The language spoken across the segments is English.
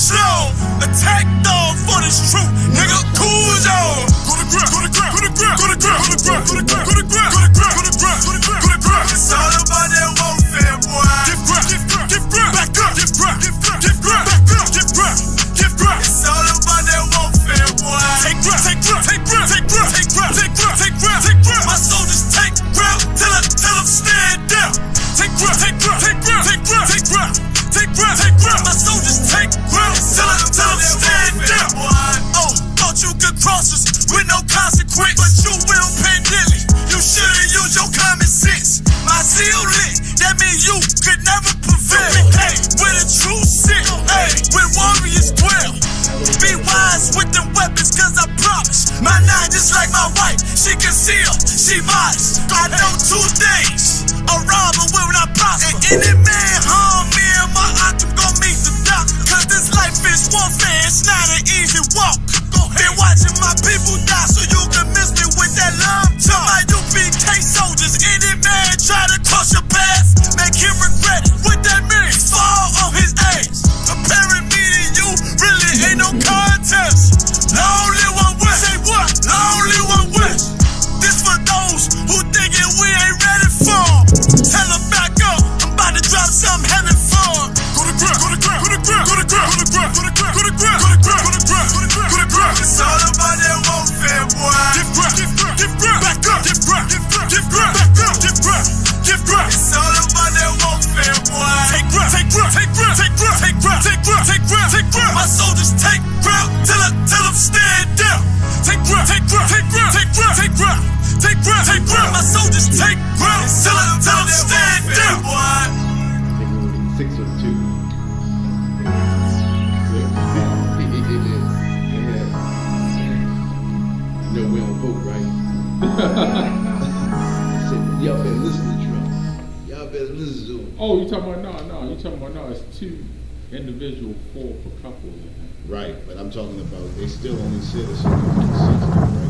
slow. Attack dog for this truth, nigga. Cool on. Go to grab, go to grab, go to grab, go to grab, go to grab, go to grab, go to grab, go to grab, go to grab, go to grab, go to grab. It's all about that warfare, boy. Give grab, give grab, give grab, back up, give grab, give grab, give grab, back up, give grab, give grab. It's all about that warfare, boy. Take grab, take grab, take grab, take grab, take grab, take grab, take grab, take grab. My soldiers take grab till I'm stand down. Take grab, take grab, take grab, take grab, take grab, take grab, take grab. My soldiers take grab till I'm stand down. Oh, thought you could cross us with no consequence, but you will pay dearly. You should've used your common sense. My seal lit, that means you could never prevail. Hey, with a true sit, hey, with warriors dwell. Be wise with them weapons, cause I promise my nine just like my wife. She concealed, she modest. I know 2 things: a robber will not prosper. And any man harm me and my octave gon' meet the doctor. Cause this life is warfare, it's not an easy walk. Been watching my people die so you can miss me with that love talk. My UPK soldiers, any man try to cross your path, make him regret it. What that means? Fall on his ass. Comparing me to you really ain't no contest. Lonely one west. Say what? Lonely one west. This for those who thinking we ain't ready for. Tell them back up. I'm about to drop something heavy for. Go to grab, go to grab, go to grab, go to grab, go to grab, go to grab, go to grab, go to grab, go to grab, go to grab, go to grab. It's all about that warfare, boy. Give grab, give grab, give grab, back up, give grab, give grab, give grab, back up, give grab, give grab. It's all about that warfare, boy. Take grab, take grab, take grab, take grab, take grab, take grab, take grab, take grab. My soldiers take grab till I'm stand down. Take grab, take grab, take grab, take grab, take grab, take grab, take grab. My soldiers take grab till I'm stand down, boy. 6 or 2. You know we don't vote, right? So y'all better listen to Trump. Y'all better listen to him. Oh, you talking about no? You talking about no? It's 2 individual, 4 for couples. Right, but I'm talking about they still only said it's 60, right?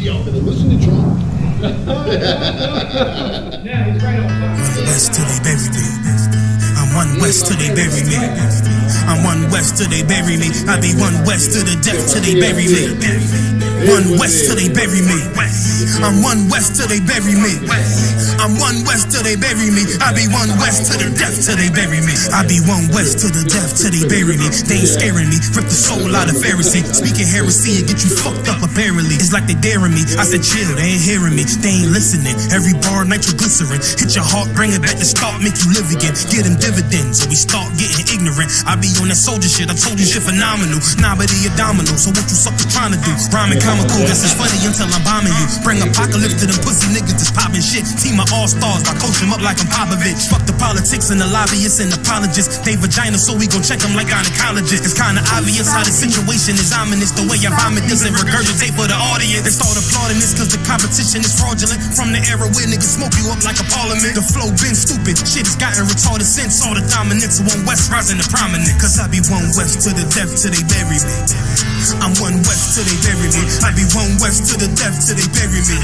Y'all better listen to Trump. Yeah, he's right on top. West till they bury me. I'm 1 West till they bury me. I'm 1 West till they bury me. I be 1 West to the death till they bury me. 1 West till they bury me. I'm 1 West till they bury me. I'm 1 West till they bury me. I be 1 West to the death till they bury me. I be 1 West to the death till they bury me. They ain't scaring me. Rip the soul out of Pharisee. Speaking heresy and get you fucked up apparently. It's like they daring me. I said chill, they ain't hearing me. They ain't listening. Every bar nitroglycerin. Hit your heart, bring it back to start, make you live again. Get them dividends so we start getting ignorant. I be on that soldier shit. I told you shit phenomenal. Nah, but he a domino. So what you suckers trying to do? Rhyming comical. Guess it's funny until I'm bombing you. Bring apocalypse to them pussy niggas that's popping shit. Team of all-stars, I coach them up like I'm Popovich. Fuck the politics and the lobbyists and apologists. They vagina, so we gon' check them like gynecologists. It's kinda obvious how the situation is ominous. The way I vomit this and regurgitate for the audience. They start applauding this cause the competition is fraudulent. From the era where niggas smoke you up like a parliament. The flow been stupid, shit has gotten retarded since. All the dominance of 1 West rising to prominent. Cause I be 1 West to the death till they bury me. I'm 1 West till they bury me. I be 1 West to the death till they bury me.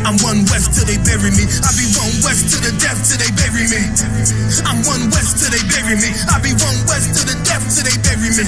I'm 1 West till they bury me. I be 1 West to the death till they bury me. I'm 1 West till they bury me. I be 1 West to the death till they bury me.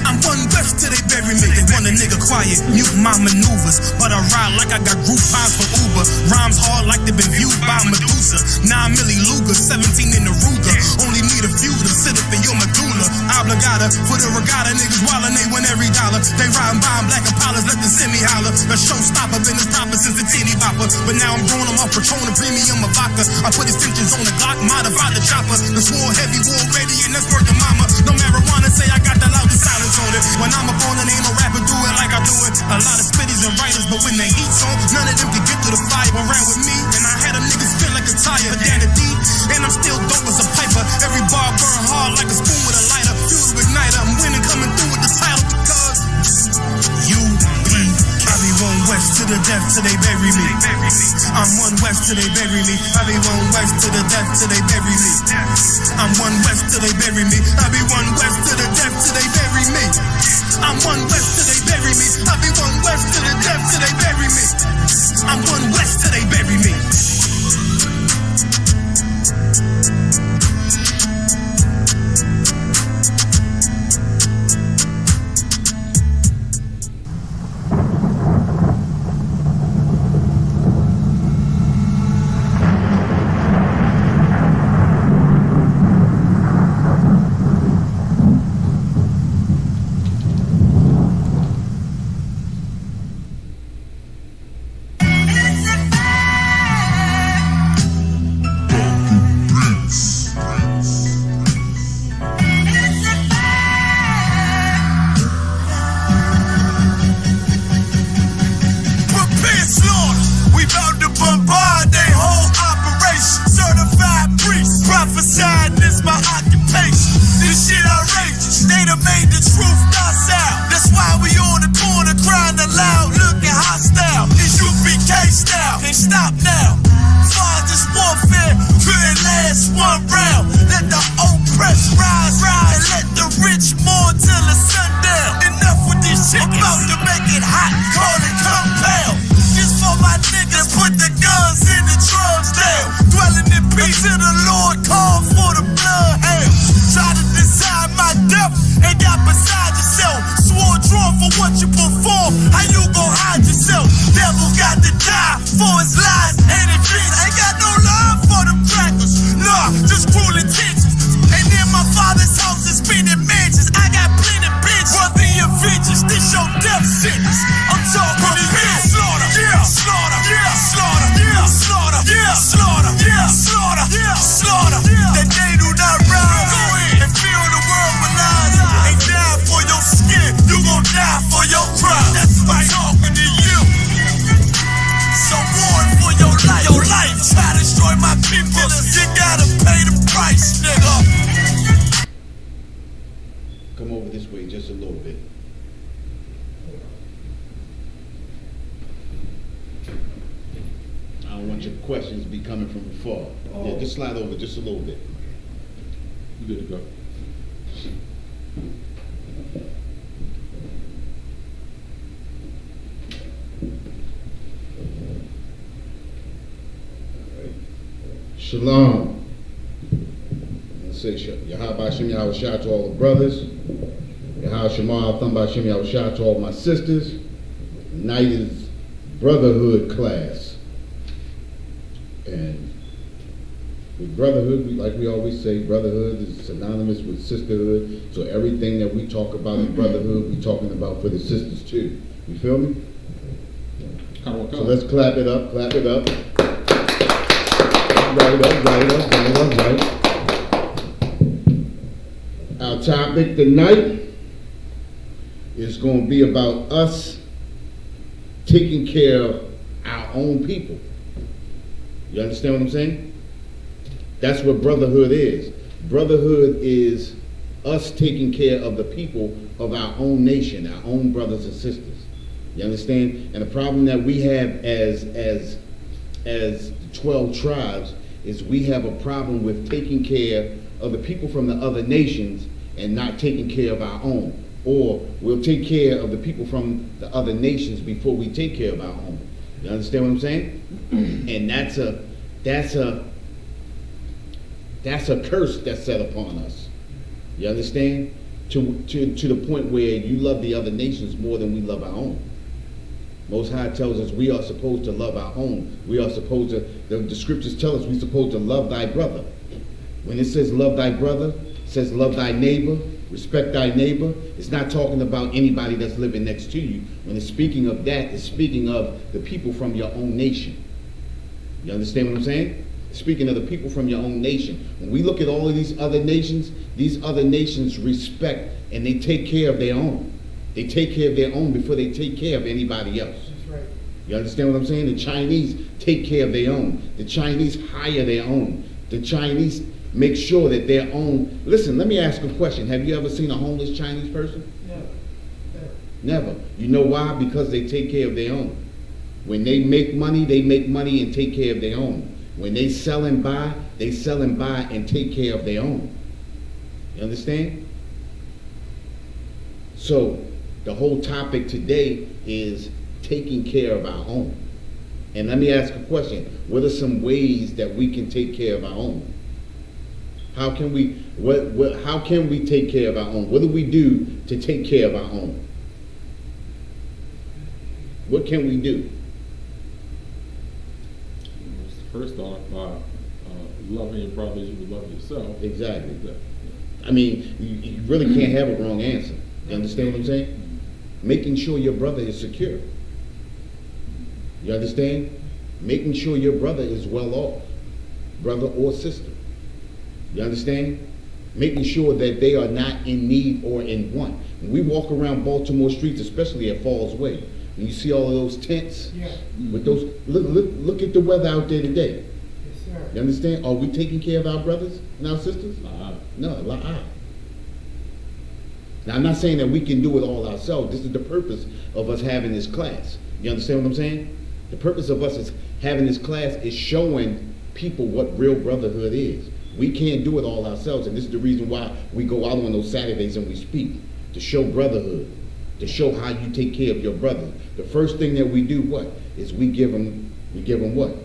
I'm 1 West till they bury me. They want a nigga quiet, mute my maneuvers, but I ride like I got Groupons for Uber. Rhymes hard like they been viewed by Medusa. 9 milli Luger, 17 in the Ruger. Only need a few to sit up in your medulla. Obligata for the regatta, niggas wildin', they win every dollar. They riding by in black Impalas, let the semi holler. A showstopper, been as proper since the teeny bopper. But now I'm growing, I'm off Patron and premium of vodka. I put extensions on the Glock, modified the chopper. The swore heavy, war ready, and that's working mama. No marijuana, say I got the loudest silence on it. When I'm up on it, ain't no rapper do it like I do it. A lot of spitties and writers, but when they heat's on, none of them can get to the fire. Around with me, and I had them niggas feel like a tire. Down the D, and I'm still dope as a piper. Every bar burn hard like a spoon with a lighter. Fuel to igniter, I'm winning, coming through with the title because I be 1 West to the death till they bury me. I'm 1 West till they bury me. I be 1 West to the death till they bury me. I'm 1 West till they bury me. I be 1 West to the death till they bury me. I'm 1 West till they bury me. bury me. I be one west to the depth till they bury me. I'm one west till they bury me. Come over this way just a little bit. I don't want your questions to be coming from afar. Yeah, just slide over just a little bit. You good to go. Shalom. Say Yahweh Shem Yahweh Shah to all the brothers. Yahweh Shema Thumba Shem Yahweh Shah to all my sisters. Tonight is Brotherhood class. And with Brotherhood, like we always say, Brotherhood is synonymous with sisterhood. So everything that we talk about in Brotherhood, we're talking about for the sisters too. You feel me? So let's clap it up, clap it up. Right. Our topic tonight is going to be about us taking care of our own people. You understand what I'm saying? That's what brotherhood is. Brotherhood is us taking care of the people of our own nation, our own brothers and sisters. You understand? And the problem that we have as the 12 tribes is we have a problem with taking care of the people from the other nations and not taking care of our own. Or we'll take care of the people from the other nations before we take care of our own. You understand what I'm saying? And that's a curse that's set upon us. You understand? To the point where you love the other nations more than we love our own. Most High tells us we are supposed to love our own. We are supposed to, the scriptures tell us we're supposed to love thy brother. When it says love thy brother, it says love thy neighbor, respect thy neighbor. It's not talking about anybody that's living next to you. When it's speaking of that, it's speaking of the people from your own nation. You understand what I'm saying? It's speaking of the people from your own nation. When we look at all of these other nations respect and they take care of their own. They take care of their own before they take care of anybody else. That's right. You understand what I'm saying? The Chinese take care of their own. The Chinese hire their own. The Chinese make sure that their own. Listen, let me ask a question. Have you ever seen a homeless Chinese person? Never. You know why? Because they take care of their own. When they make money and take care of their own. When they sell and buy and take care of their own. You understand? So, The whole topic today is taking care of our own. And let me ask a question. What are some ways that we can take care of our own? How can we take care of our own? What do we do to take care of our own? What can we do? First off, loving your brother as you would love yourself. Exactly. I mean, you really can't have a wrong answer. You understand what I'm saying? Making sure your brother is secure. You understand? Making sure your brother is well off, brother or sister. You understand? Making sure that they are not in need or in want. When we walk around Baltimore streets, especially at Falls Way, and you see all of those tents, with those, look at the weather out there today. Yes, sir. You understand? Are we taking care of our brothers and our sisters? No, Nah. Now, I'm not saying that we can do it all ourselves. This is the purpose of us having this class. You understand what I'm saying? The purpose of us is having this class is showing people what real brotherhood is. We can't do it all ourselves, and this is the reason why we go out on those Saturdays and we speak, to show brotherhood, to show how you take care of your brother. The first thing that we do, what? Is we give them what?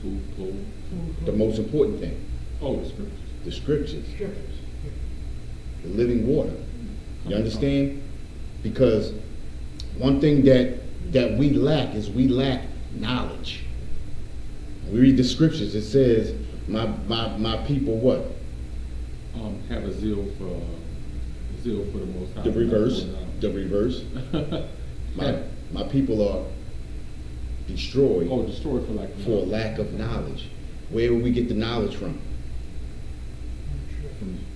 Food, clothes. The most important thing. Oh, the scriptures. The scriptures. Scriptures. The living water. You understand? Because one thing that we lack is we lack knowledge. We read the scriptures. It says, my people what? Have a zeal for the Most High. The reverse. My people are destroyed. Oh, destroyed for lack of for lack of knowledge. Where will we get the knowledge from?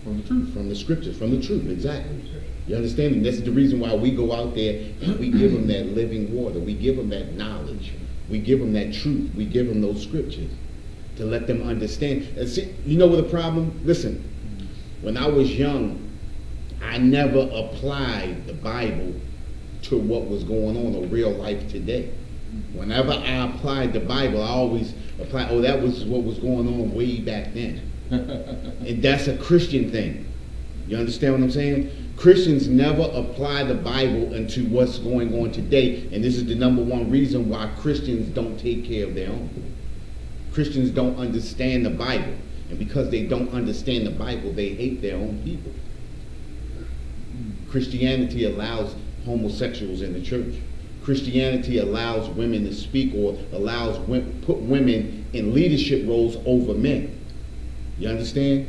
From the truth. From the scriptures, from the truth, exactly. You understand? And this is the reason why we go out there and we give them that living water. We give them that knowledge. We give them that truth. We give them those scriptures to let them understand. And see, you know what the problem? Listen, when I was young, I never applied the Bible to what was going on in real life today. Whenever I applied the Bible, I always applied, oh, that was what was going on way back then. And that's a Christian thing. You understand what I'm saying? Christians never apply the Bible into what's going on today, and this is the number one reason why Christians don't take care of their own. Christians don't understand the Bible, and because they don't understand the Bible, they hate their own people. Christianity allows homosexuals in the church. Christianity allows women to speak, or put women in leadership roles over men. You understand?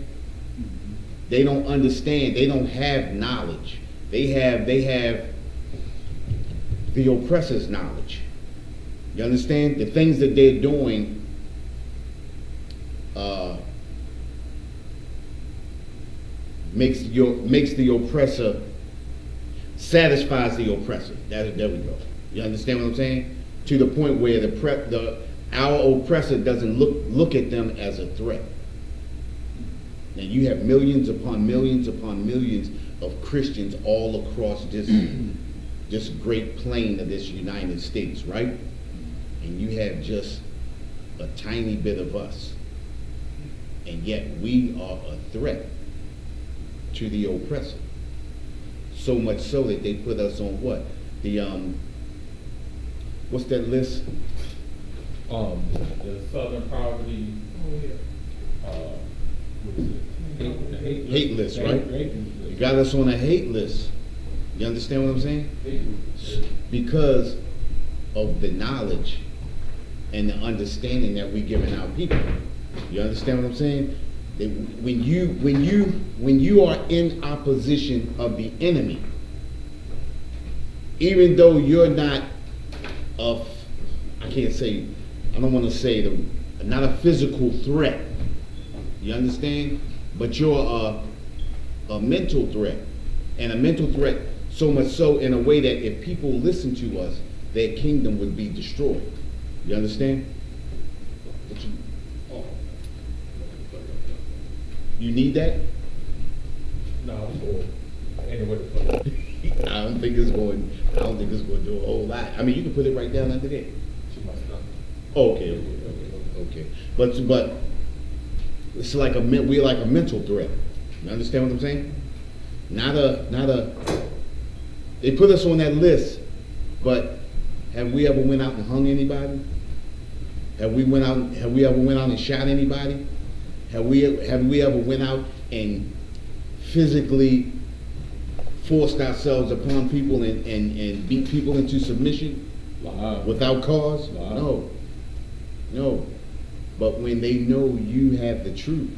They don't understand. They don't have knowledge. They have the oppressor's knowledge. You understand? The things that they're doing makes the oppressor, satisfies the oppressor. There we go. You understand what I'm saying? To the point where our oppressor doesn't look at them as a threat. And you have millions upon millions upon millions of Christians all across this great plain of this United States, right? And you have just a tiny bit of us. And yet we are a threat to the oppressor. So much so that they put us on what? What's that list? The Southern Poverty. Oh, yeah. What is it? Hate list, right? You got us on a hate list. You understand what I'm saying? Because of the knowledge and the understanding that we're giving our people. You understand what I'm saying? That when you are in opposition of the enemy, even though you're not not a physical threat. You understand? But you're a mental threat. And a mental threat so much so in a way that if people listen to us, their kingdom would be destroyed. You understand? You need that? No, anyway. I don't think it's going to do a whole lot. I mean, you can put it right down under there. Okay. But it's like we're like a mental threat. You understand what I'm saying? Not a. They put us on that list, but have we ever went out and hung anybody? Have we ever went out and shot anybody? Have we ever went out and physically forced ourselves upon people and beat people into submission without cause? No. But when they know you have the truth,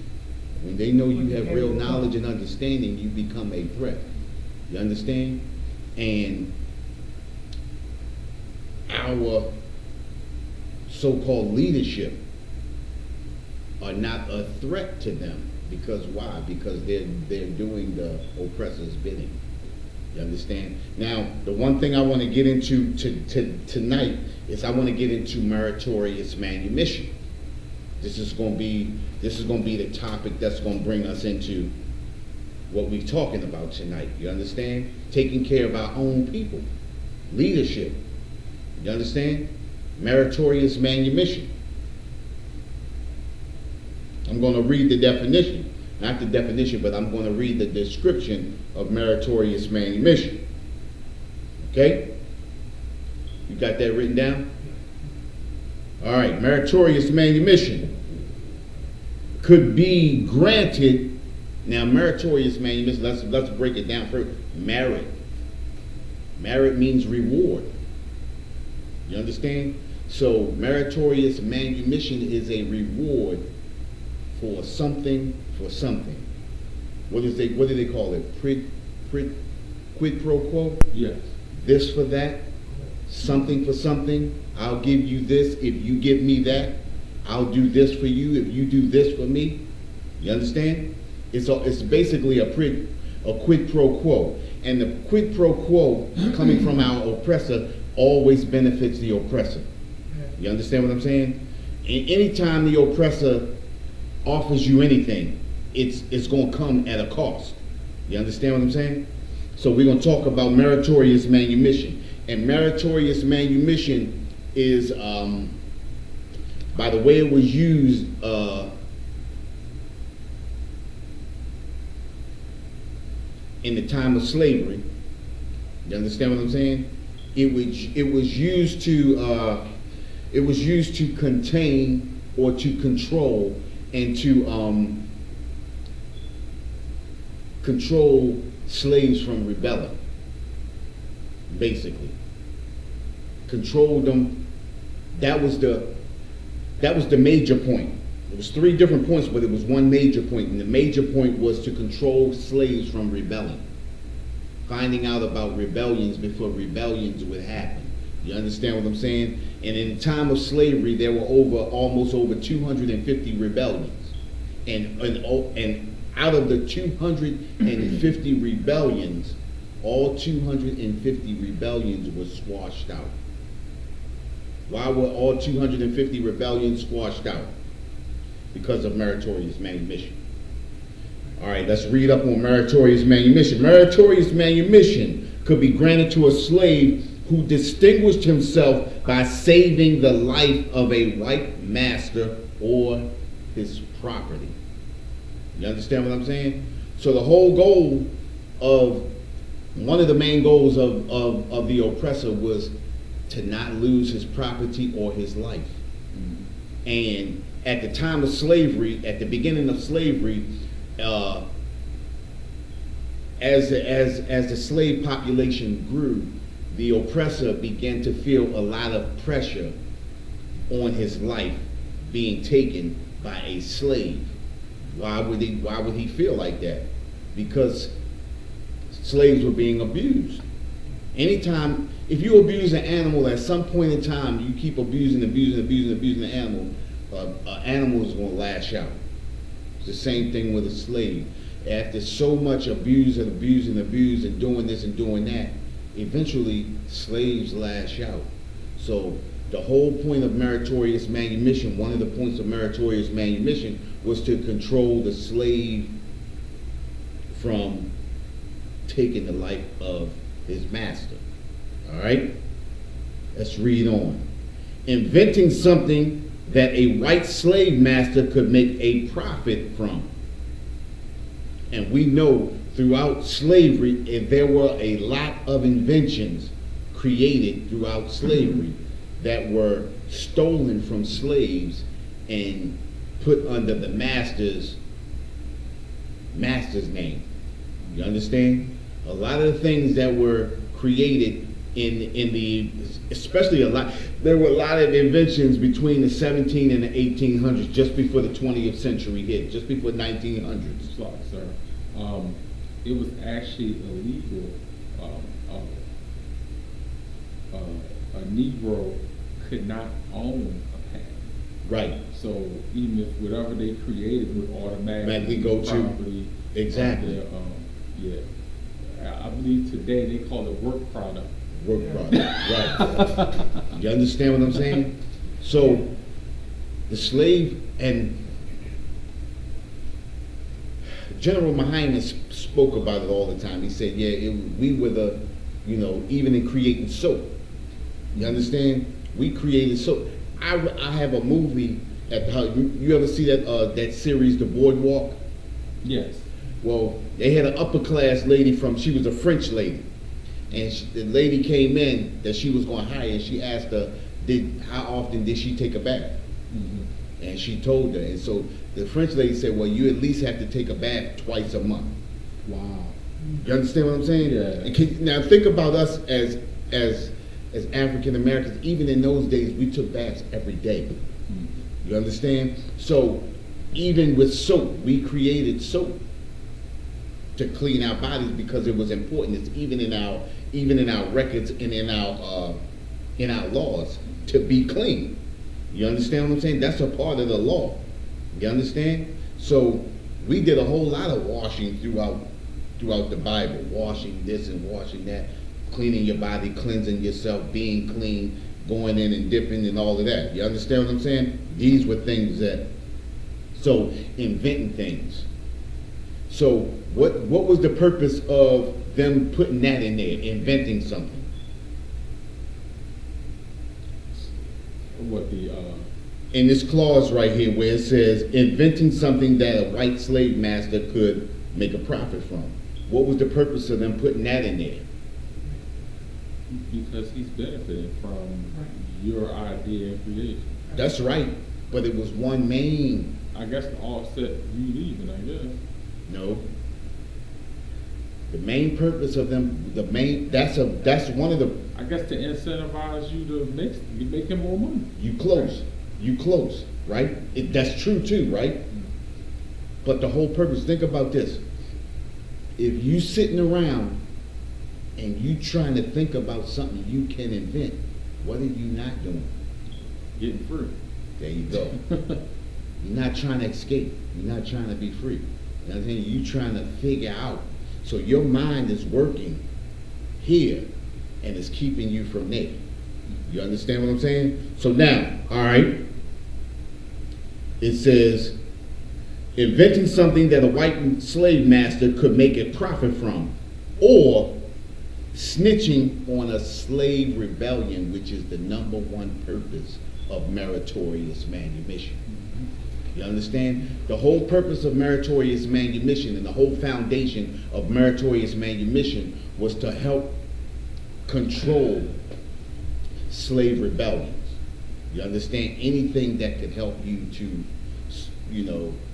when they know you have real knowledge and understanding, you become a threat. You understand? And our so-called leadership are not a threat to them. Because why? Because they're doing the oppressor's bidding. You understand? Now, the one thing I want to get into tonight is I want to get into meritorious manumission. This is going to be the topic that's going to bring us into what we're talking about tonight. You understand? Taking care of our own people. Leadership. You understand? Meritorious manumission. I'm going to read the definition. Not the definition, but I'm going to read the description of meritorious manumission. Okay? You got that written down? All right. Meritorious manumission could be granted. Now, meritorious manumission, let's break it down first. Merit. Merit means reward. You understand? So, meritorious manumission is a reward for something. What do they call it? Quid pro quo? Yes. This for that, something for something. I'll give you this if you give me that. I'll do this for you if you do this for me. You understand? It's basically a quid pro quo. And the quid pro quo coming from our oppressor always benefits the oppressor. You understand what I'm saying? And anytime the oppressor offers you anything, it's going to come at a cost. You understand what I'm saying? So we're going to talk about meritorious manumission. And meritorious manumission is, by the way it was used in the time of slavery. You understand what I'm saying? It was used to contain or to control and to control slaves from rebelling. Basically, control them. That was the major point. It was 3 different points, but it was one major point, and the major point was to control slaves from rebelling. Finding out about rebellions before rebellions would happen. You understand what I'm saying? And in the time of slavery, there were almost over 250 rebellions, and out of the 250 rebellions, all 250 rebellions were squashed out. Why were all 250 rebellions squashed out? Because of meritorious manumission. All right, let's read up on meritorious manumission. Meritorious manumission could be granted to a slave who distinguished himself by saving the life of a white master or his property. You understand what I'm saying? So the whole goal of, one of the main goals of the oppressor was to not lose his property or his life. And at the time of slavery, at the beginning of slavery, as the slave population grew, the oppressor began to feel a lot of pressure on his life being taken by a slave. Why would he feel like that? Because slaves were being abused. Anytime, if you abuse an animal, at some point in time, you keep abusing the animal, an animal is going to lash out. It's the same thing with a slave. After so much abuse and doing this and doing that, eventually slaves lash out. So the whole point of meritorious manumission, one of the points of meritorious manumission, was to control the slave from taking the life of his master. All right? Let's read on. Inventing something that a white slave master could make a profit from. And we know throughout slavery, there were a lot of inventions created throughout slavery that were stolen from slaves and put under the master's name. You understand? A lot of the things that were created there were a lot of inventions between the 17 and the 1800s, just before the 20th century hit, just before 1900s. Sorry, sir. It was actually illegal. A Negro could not own a patent. Right. So even if whatever they created would automatically go to property exactly. I believe today they call it work product. Work product, right. You understand what I'm saying? So the slave, and General Muhammad spoke about it all the time. He said, we were the, even in creating soap. You understand? We created soap. I have a movie at the house. You ever see that series, The Boardwalk? Yes. Well, they had an upper class lady she was a French lady. And the lady came in that she was going to hire, and she asked her, how often did she take a bath? Mm-hmm. And she told her. And so the French lady said, well, you at least have to take a bath twice a month. Wow. You understand what I'm saying? Yeah. Now think about us as African Americans. Even in those days, we took baths every day. Mm-hmm. You understand? So even with soap, we created soap to clean our bodies because it was important. It's even in our records and in our laws to be clean. You understand what I'm saying? That's a part of the law. You understand? So we did a whole lot of washing throughout the Bible, washing this and washing that, cleaning your body, cleansing yourself, being clean, going in and dipping and all of that. You understand what I'm saying? These were things so inventing things. So what was the purpose of them putting that in there, inventing something? In this clause right here where it says inventing something that a white slave master could make a profit from. What was the purpose of them putting that in there? Because he's benefiting from your idea and creation. That's right, but it was one main. I guess to offset you leaving, I guess. No. The main purpose of them, that's one of the. I guess to incentivize you to make him more money. You close, right? That's true too, right? But the whole purpose, think about this. If you sitting around and you trying to think about something you can invent, what are you not doing? Getting free. There you go. You're not trying to escape. You're not trying to be free. You know what I'm saying? You're trying to figure out. So your mind is working here and it's keeping you from there. You understand what I'm saying? So now, all right, it says, inventing something that a white slave master could make a profit from, or snitching on a slave rebellion, which is the number one purpose of meritorious manumission. You understand? The whole purpose of meritorious manumission and the whole foundation of meritorious manumission was to help control slave rebellions. You understand? Anything that could help you to,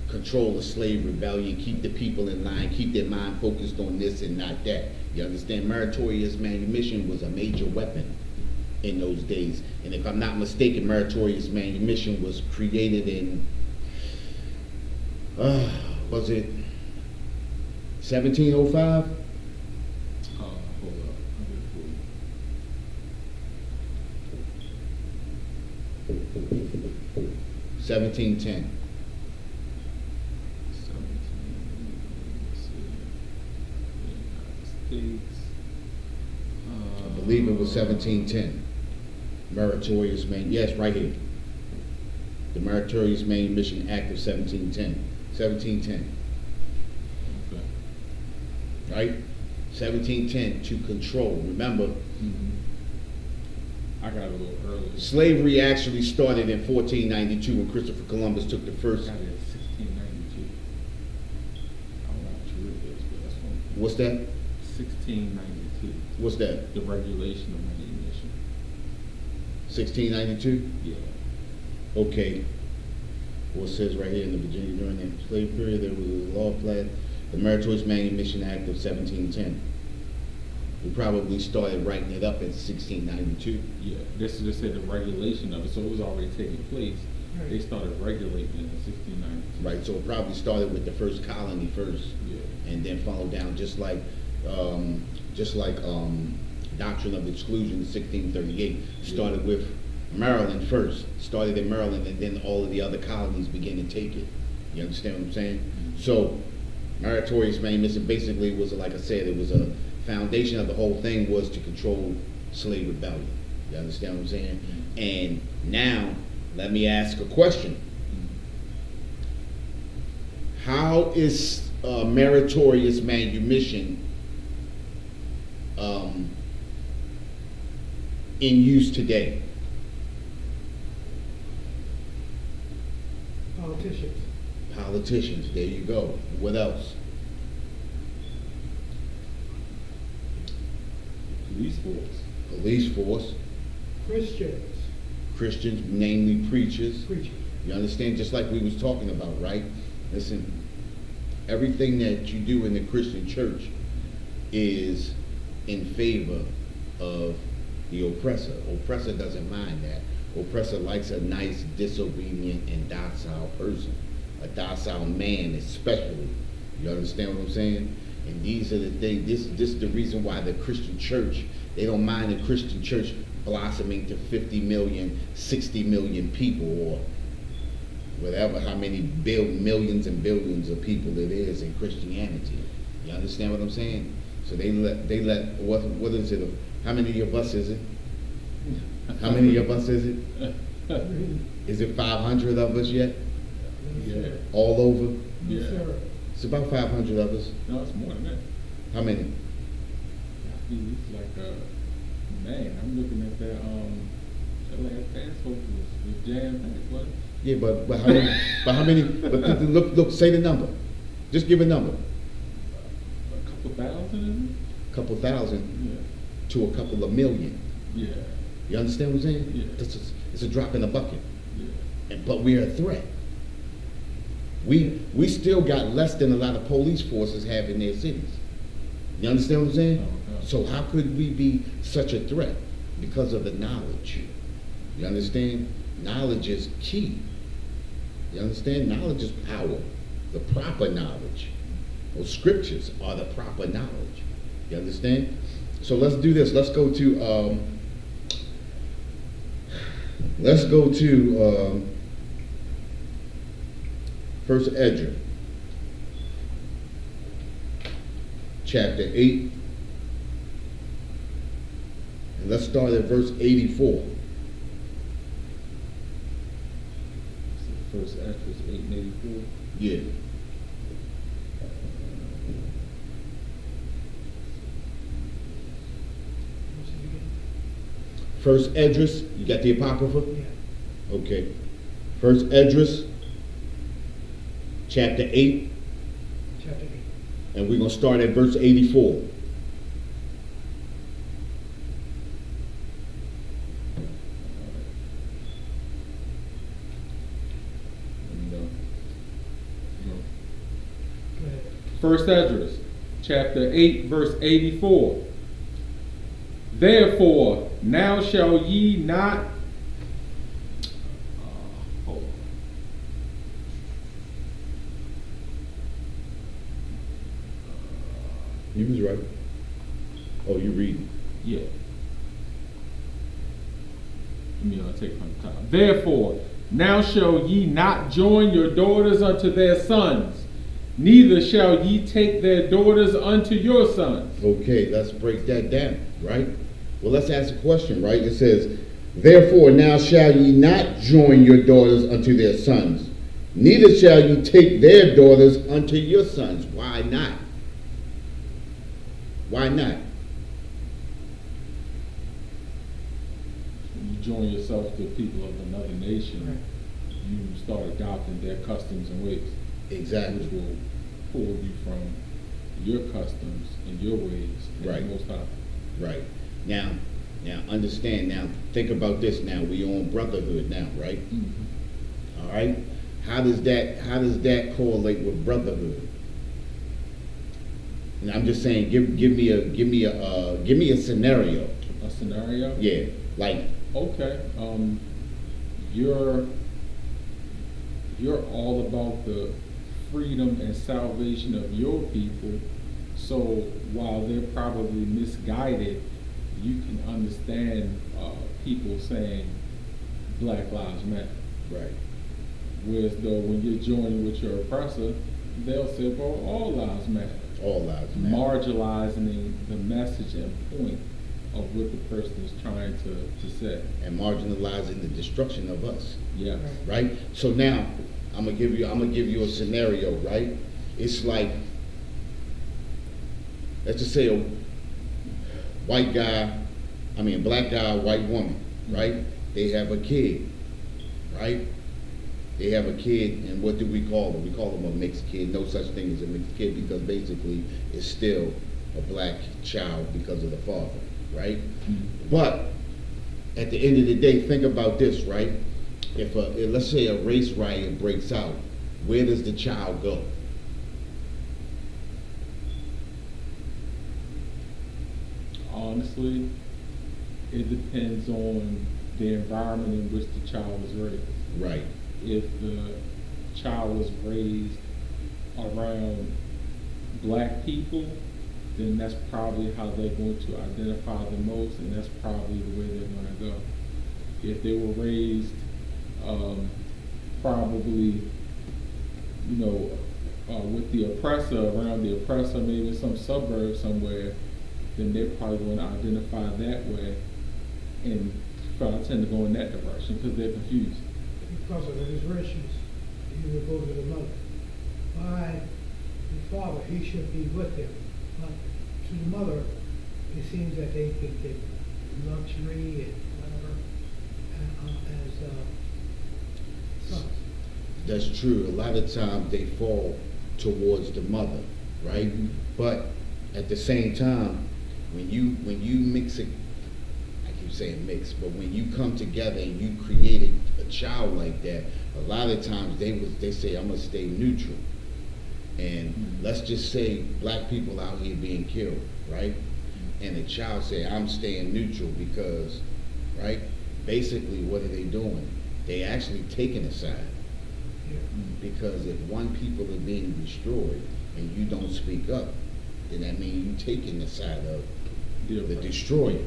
control the slave rebellion, keep the people in line, keep their mind focused on this and not that. You understand? Meritorious manumission was a major weapon in those days. And if I'm not mistaken, meritorious manumission was created in, was it 1705? Hold up. I'll get it for you. 1710. 17. I believe it was 1710. Meritorious yes, right here. The Meritorious Manumission Act of 1710. 1710. Okay. Right? 1710 to control. Remember, I got a little early. slavery actually started in 1492 when Christopher Columbus took the I first. got it in 1692. I don't know how to read this, but that's one. What's that? 1692. What's that? The regulation of manumission. 1692? Yeah. Okay. Well, it says right here in the Virginia during the slave period, there was a law passed, the Meritorious Manumission Act of 1710. We probably started writing it up in 1692. Yeah. This said the regulation of it, so it was already taking place. They started regulating it in 1692. Right, so it probably started with the first colony first, Yeah. and then followed down just like Doctrine of Exclusion in 1638 started with Maryland first, started in Maryland, and then all of the other colonies began to take it. You understand what I'm saying? Mm-hmm. So Meritorious Manumission basically was, like I said, it was a foundation of the whole thing was to control slave rebellion. You understand what I'm saying? Mm-hmm. And now let me ask a question. How is Meritorious Manumission in use today? Politicians. Politicians, there you go. What else? Police force. Police force, Christians. Christians, namely preachers. Preachers. You understand? Just like we was talking about, right? Listen, everything that you do in the Christian church is in favor of the oppressor. Oppressor doesn't mind that. Oppressor likes a nice, disobedient, and docile person. A docile man especially. You understand what I'm saying? And these are the things, this is the reason why the Christian church, they don't mind the Christian church blossoming to 50 million, 60 million people, or whatever, how many millions and billions of people it is in Christianity. You understand what I'm saying? So they let what is it? How many of us is it? How many of us is it? Is it 500 of us yet? Yeah. All over? Yes, sir. It's about 500 of us. No, it's more than that. How many? I think it's like man, I'm looking at that last Passover was jam-packed, wasn't it? Yeah, but how many? But how many? But look, say the number. Just give a number. A couple thousand, Couple thousand isn't to a couple of million. it? Yeah. You understand what I'm saying? Yeah. It's a drop in the bucket. Yeah. But we're a threat. We still got less than a lot of police forces have in their cities. You understand what I'm saying? Uh-huh. So how could we be such a threat? Because of the knowledge. You understand? Knowledge is key. You understand? Knowledge is power. The proper knowledge. Those scriptures are the proper knowledge. You understand? So let's do this. Let's go to First Edra, chapter 8, and let's start at verse 84. First Acts 8:84. Yeah. First Edris, you got the Apocrypha? Yeah. Okay. First Edris, chapter 8, Chapter 8. and we're going to start at verse 84. Go ahead. First Esdras, chapter 8, verse 84. Therefore, now shall ye not. Hold on. You was right. Oh, you reading? Yeah. Let me take from the top. Therefore, now shall ye not join your daughters unto their sons, neither shall ye take their daughters unto your sons. Okay, let's break that down, right? Well, let's ask a question, right? It says, therefore now shall ye not join your daughters unto their sons, neither shall ye take their daughters unto your sons. Why not? Why not? When you join yourself to people of another nation, Right. you start adopting their customs and ways, Exactly. which will pull you from your customs and your ways and Right. the Most High. Right. Now understand. Now think about this. Now we on Brotherhood now, right? Mm-hmm. All right. How does that correlate with Brotherhood? And I'm just saying, give me a scenario. A scenario? Yeah. Like. Okay. You're all about the freedom and salvation of your people. So while they're probably misguided, you can understand people saying Black Lives Matter. Right. Whereas though when you're joining with your oppressor, they'll say, well, all lives matter. All lives matter. Marginalizing the message and point of what the person is trying to say. And marginalizing the destruction of us. Yes. Right? So now I'm gonna give you a scenario, right? It's like, let's just say a black guy, white woman, right? They have a kid, right? They have a kid, and what do we call them? We call them a mixed kid. No such thing as a mixed kid, because basically it's still a black child because of the father, right? Mm-hmm. But at the end of the day, think about this, right? If let's say a race riot breaks out, where does the child go? Honestly, it depends on the environment in which the child was raised. Right. If the child was raised around black people, then that's probably how they're going to identify the most, and that's probably the way they're going to go. If they were raised probably, with the oppressor, around the oppressor, maybe in some suburb somewhere, then they're probably going to identify that way and tend to go in that direction because they're confused. Because of his races, he would go to the mother. By the father, he should be with them. But to the mother, it seems that they could get luxury and whatever as sons. That's true. A lot of times they fall towards the mother, right? Mm-hmm. But at the same time, when you mix it, I keep saying mix, but when you come together and you create a child like that, a lot of times they say, I'm gonna stay neutral. And Mm-hmm. let's just say black people out here being killed, right? And the child say, I'm staying neutral because, right? Basically, what are they doing? They actually taking a side. Yeah. Because if one people are being destroyed and you don't speak up, then that means you taking the side of the destroyer.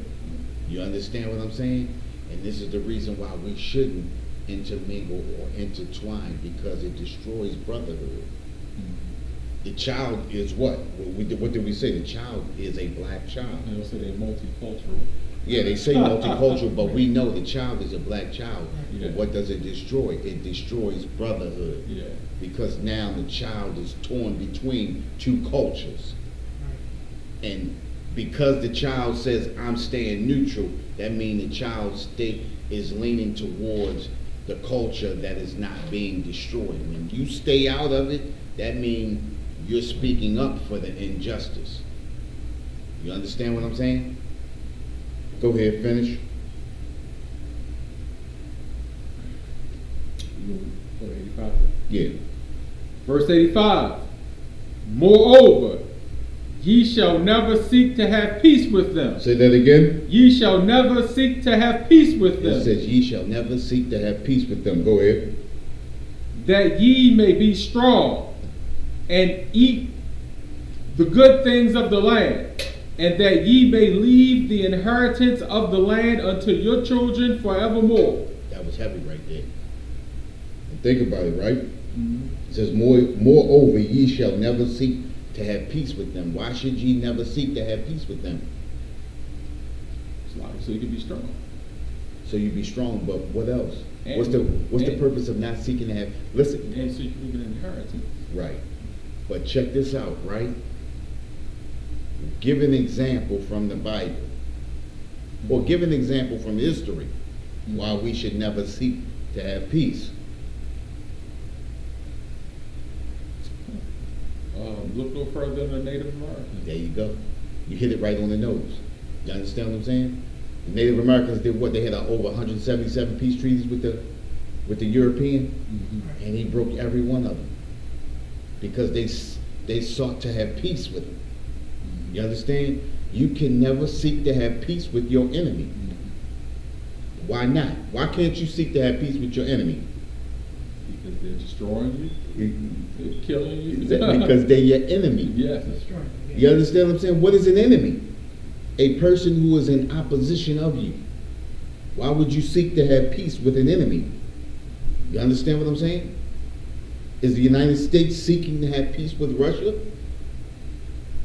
You understand what I'm saying? And this is the reason why we shouldn't intermingle or intertwine, because it destroys brotherhood. The child is what? What did we say? The child is a black child. And also they're multicultural. Yeah, they say multicultural, but we know the child is a black child. Yeah. But what does it destroy? It destroys brotherhood. Yeah. Because now the child is torn between two cultures. Right. And because the child says, I'm staying neutral, that means the child is leaning towards the culture that is not being destroyed. When you stay out of it, that means you're speaking up for the injustice. You understand what I'm saying? Go ahead, finish. Go to 85. Yeah. Verse 85. Moreover, ye shall never seek to have peace with them. Say that again. Ye shall never seek to have peace with them. It says, ye shall never seek to have peace with them. Go ahead. That ye may be strong and eat the good things of the land, and that ye may leave the inheritance of the land unto your children forevermore. That was heavy right there. And think about it, right? Mm-hmm. It says, moreover, ye shall never seek to have peace with them. Why should ye never seek to have peace with them? So you can be strong. So you be strong, but what else? And- What's the and- purpose of not seeking to have? Listen, And so you can leave an inheritance. right. But check this out, right? Give an example from the Bible, or give an example from history why we should never seek to have peace. Look no further than the Native Americans. There you go. You hit it right on the nose. You understand what I'm saying? The Native Americans did what? They had over 177 peace treaties with the European, and he broke every one of them because they sought to have peace with him. You understand? You can never seek to have peace with your enemy. Why not? Why can't you seek to have peace with your enemy? Because they're destroying you, they're killing you. Because they're your enemy. Yes. Destroying it, You understand what I'm saying? What is an enemy? A person who is in opposition of you. Why would you seek to have peace with an enemy? You understand what I'm saying? Is the United States seeking to have peace with Russia?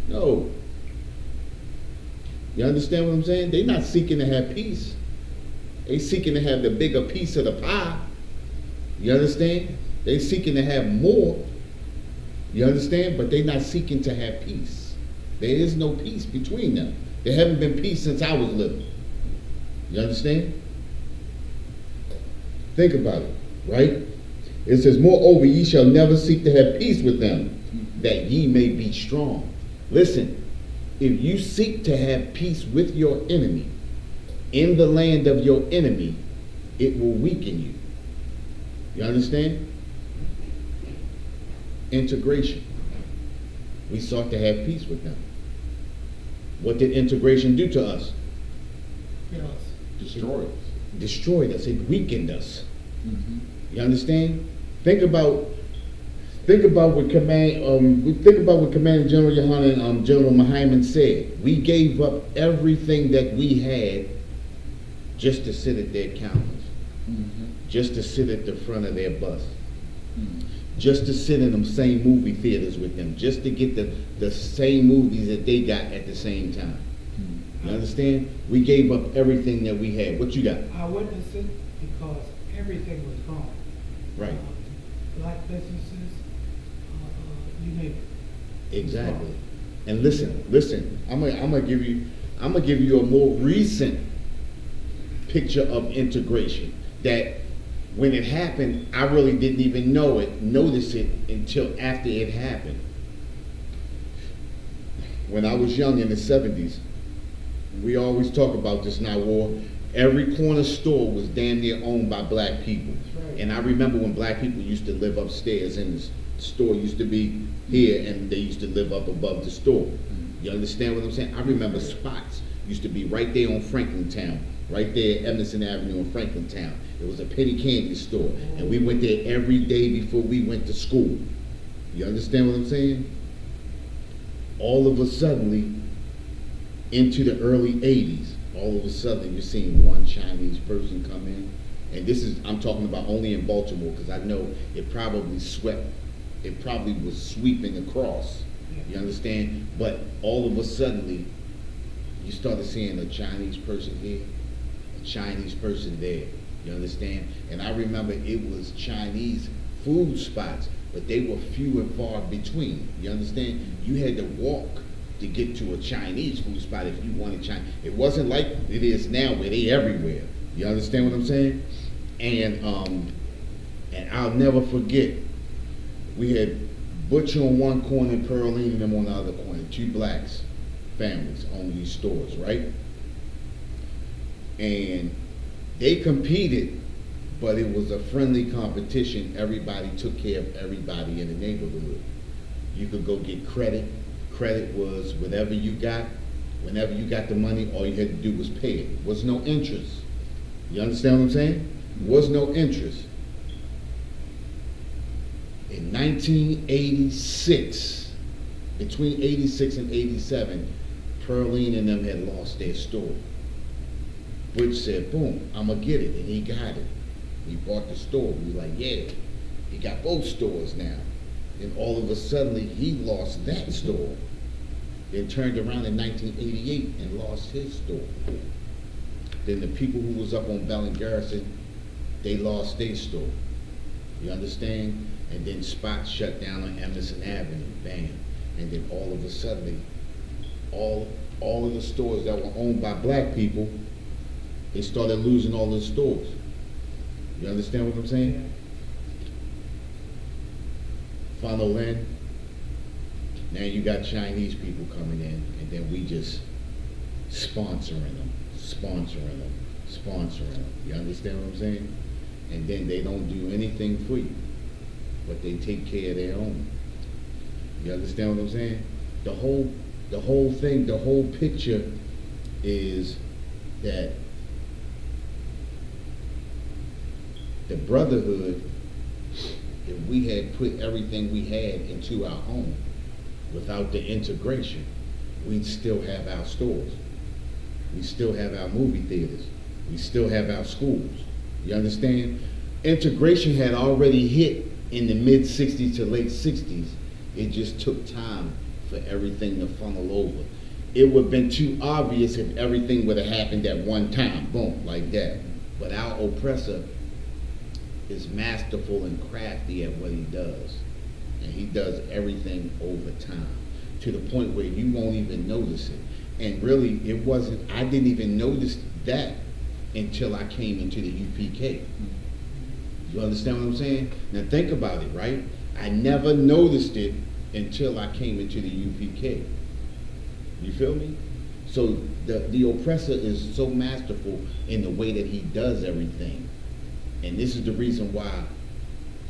No. You understand what I'm saying? They're not seeking to have peace. They're seeking to have the bigger piece of the pie. You understand? They're seeking to have more. You understand? But they're not seeking to have peace. There is no peace between them. There haven't been peace since I was little. You understand? Think about it, right? It says, moreover, ye shall never seek to have peace with them, that ye may be strong. Listen, if you seek to have peace with your enemy, in the land of your enemy, it will weaken you. You understand? Integration. We sought to have peace with them. What did integration do to us? Yes. Destroy us. Destroyed us. It weakened us. You understand? Think about what Commanding General Yohanan and General Muhammad said. We gave up everything that we had just to sit at their counters, just to sit at the front of their bus, just to sit in them same movie theaters with them, just to get the same movies that they got at the same time. You understand? We gave up everything that we had. What you got? I witnessed it because everything was gone. Right. Black businesses, you name it. Exactly. And listen. I'm gonna give you a more recent picture of integration that when it happened, I really didn't even notice it until after it happened. When I was young in the 70s, we always talk about this now, war. Every corner store was damn near owned by black people. Right. And I remember when black people used to live upstairs and the store used to be here and they used to live up above the store. You understand what I'm saying? I remember spots used to be right there on Franklintown, right there at Emerson Avenue in Franklintown. It was a penny candy store. And we went there every day before we went to school. You understand what I'm saying? All of a sudden, into the early 80s, all of a sudden you're seeing one Chinese person come in. And I'm talking about only in Baltimore, because I know it probably was sweeping across. You understand? But all of a sudden, you started seeing a Chinese person here, a Chinese person there. You understand? And I remember it was Chinese food spots, but they were few and far between. You understand? You had to walk to get to a Chinese food spot if you wanted China. It wasn't like it is now where they everywhere. You understand what I'm saying? And I'll never forget, we had Butch on one corner and Pearline and them on the other corner. Two blacks, families owned these stores, right? And they competed, but it was a friendly competition. Everybody took care of everybody in the neighborhood. You could go get credit. Credit was whatever you got. Whenever you got the money, all you had to do was pay it. Was no interest. You understand what I'm saying? Was no interest. In 1986, between 86 and 87, Pearline and them had lost their store. Butch said, boom, I'm going to get it. And he got it. He bought the store. We were like, yeah, he got both stores now. And all of a sudden, he lost that store. Then turned around in 1988 and lost his store. Then the people who was up on Bell and Garrison, they lost their store. You understand? And then spots shut down on Emerson Avenue, bam. And then all of a sudden, all of the stores that were owned by black people, they started losing all the stores. You understand what I'm saying? Funnel in, Now you got Chinese people coming in, and then we just sponsoring them. You understand what I'm saying? And then they don't do anything for you, but they take care of their own. You understand what I'm saying? The whole thing, the whole picture is that the Brotherhood, if we had put everything we had into our home without the integration, we'd still have our stores. We still have our movie theaters. We still have our schools. You understand? Integration had already hit in the mid-'60s to late '60s. It just took time for everything to funnel over. It would have been too obvious if everything would have happened at one time, boom, like that. But our oppressor is masterful and crafty at what he does. And he does everything over time, to the point where you won't even notice it. And really, I didn't even notice that until I came into the UPK. You understand what I'm saying? Now think about it, right? I never noticed it until I came into the UPK. You feel me? So the oppressor is so masterful in the way that he does everything. And this is the reason why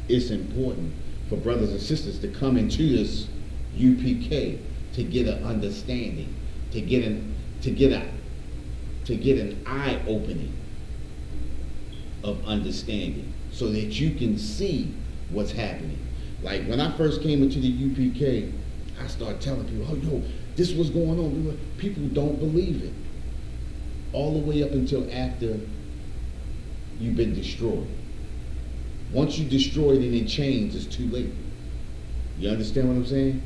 it's important for brothers and sisters to come into this UPK to get an understanding, to get an eye opening of understanding, so that you can see what's happening. Like when I first came into the UPK, I started telling people, oh yo, this was going on. People don't believe it. All the way up until after you've been destroyed. Once you destroyed and it changed, it's too late. You understand what I'm saying?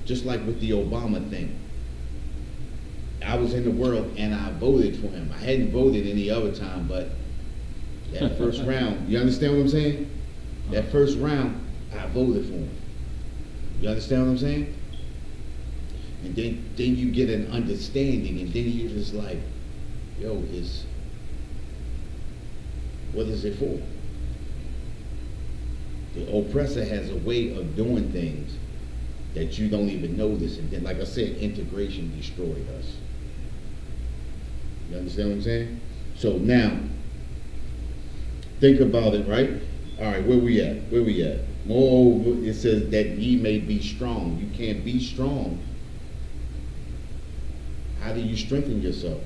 Just like with the Obama thing. I was in the world and I voted for him. I hadn't voted any other time, but that first round, you understand what I'm saying? That first round, I voted for him. You understand what I'm saying? And then you get an understanding, and then you're just like, yo, what is it for? The oppressor has a way of doing things that you don't even notice, and then, like I said, integration destroyed us. You understand what I'm saying? So now, think about it, right? All right, where we at? Moreover, it says that ye may be strong. You can't be strong. How do you strengthen yourself?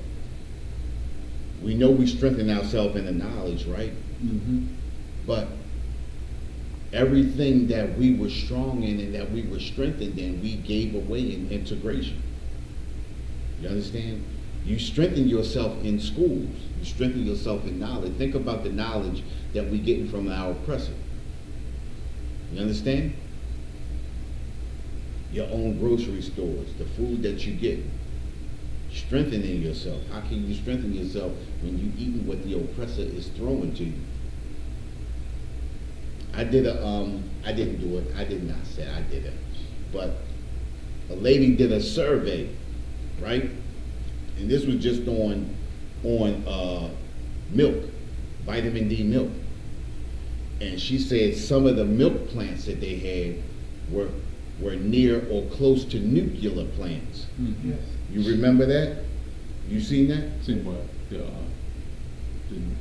We know we strengthen ourselves in the knowledge, right? Mm-hmm. But everything that we were strong in and that we were strengthened in, we gave away in integration. You understand? You strengthen yourself in schools. You strengthen yourself in knowledge. Think about the knowledge that we're getting from our oppressor. You understand? Your own grocery stores, the food that you get. Strengthening yourself. How can you strengthen yourself when you're eating what the oppressor is throwing to you? I didn't do it. I did not say I did it. But a lady did a survey, right? And this was just on milk, vitamin D milk. And she said some of the milk plants that they had were near or close to nuclear plants. Mm-hmm. Yes. You remember that? You seen that? Seen what?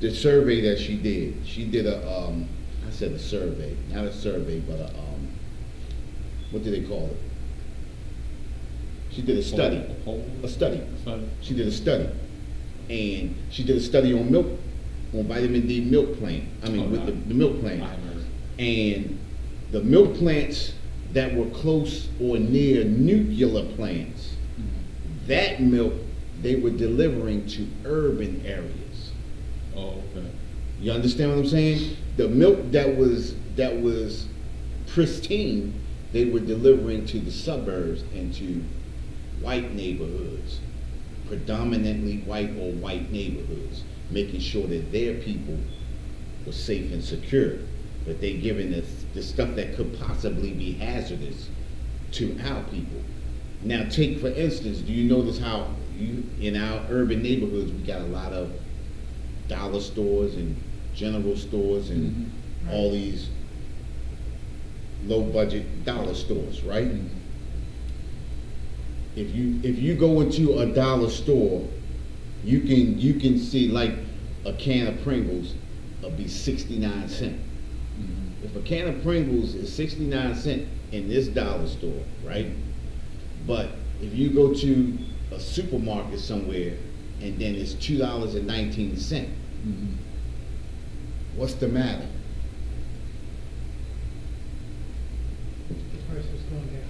The survey that she did. She did a survey, not a survey, but what do they call it? She did a study. A study. She did a study. And she did a study on milk, on vitamin D milk plant. The milk plant. And the milk plants that were close or near nuclear plants, that milk they were delivering to urban areas. Oh, okay. You understand what I'm saying? The milk that was pristine, they were delivering to the suburbs and to white neighborhoods, predominantly white or white neighborhoods, making sure that their people were safe and secure. But they giving us the stuff that could possibly be hazardous to our people. Now take, for instance, do you notice how in our urban neighborhoods we got a lot of dollar stores and general stores and all these low budget dollar stores, right? If you go into a dollar store, you can see like a can of Pringles will be 69 cents. If a can of Pringles is 69 cents in this dollar store, right? But if you go to a supermarket somewhere and then it's $2.19, what's the matter? The price has gone down.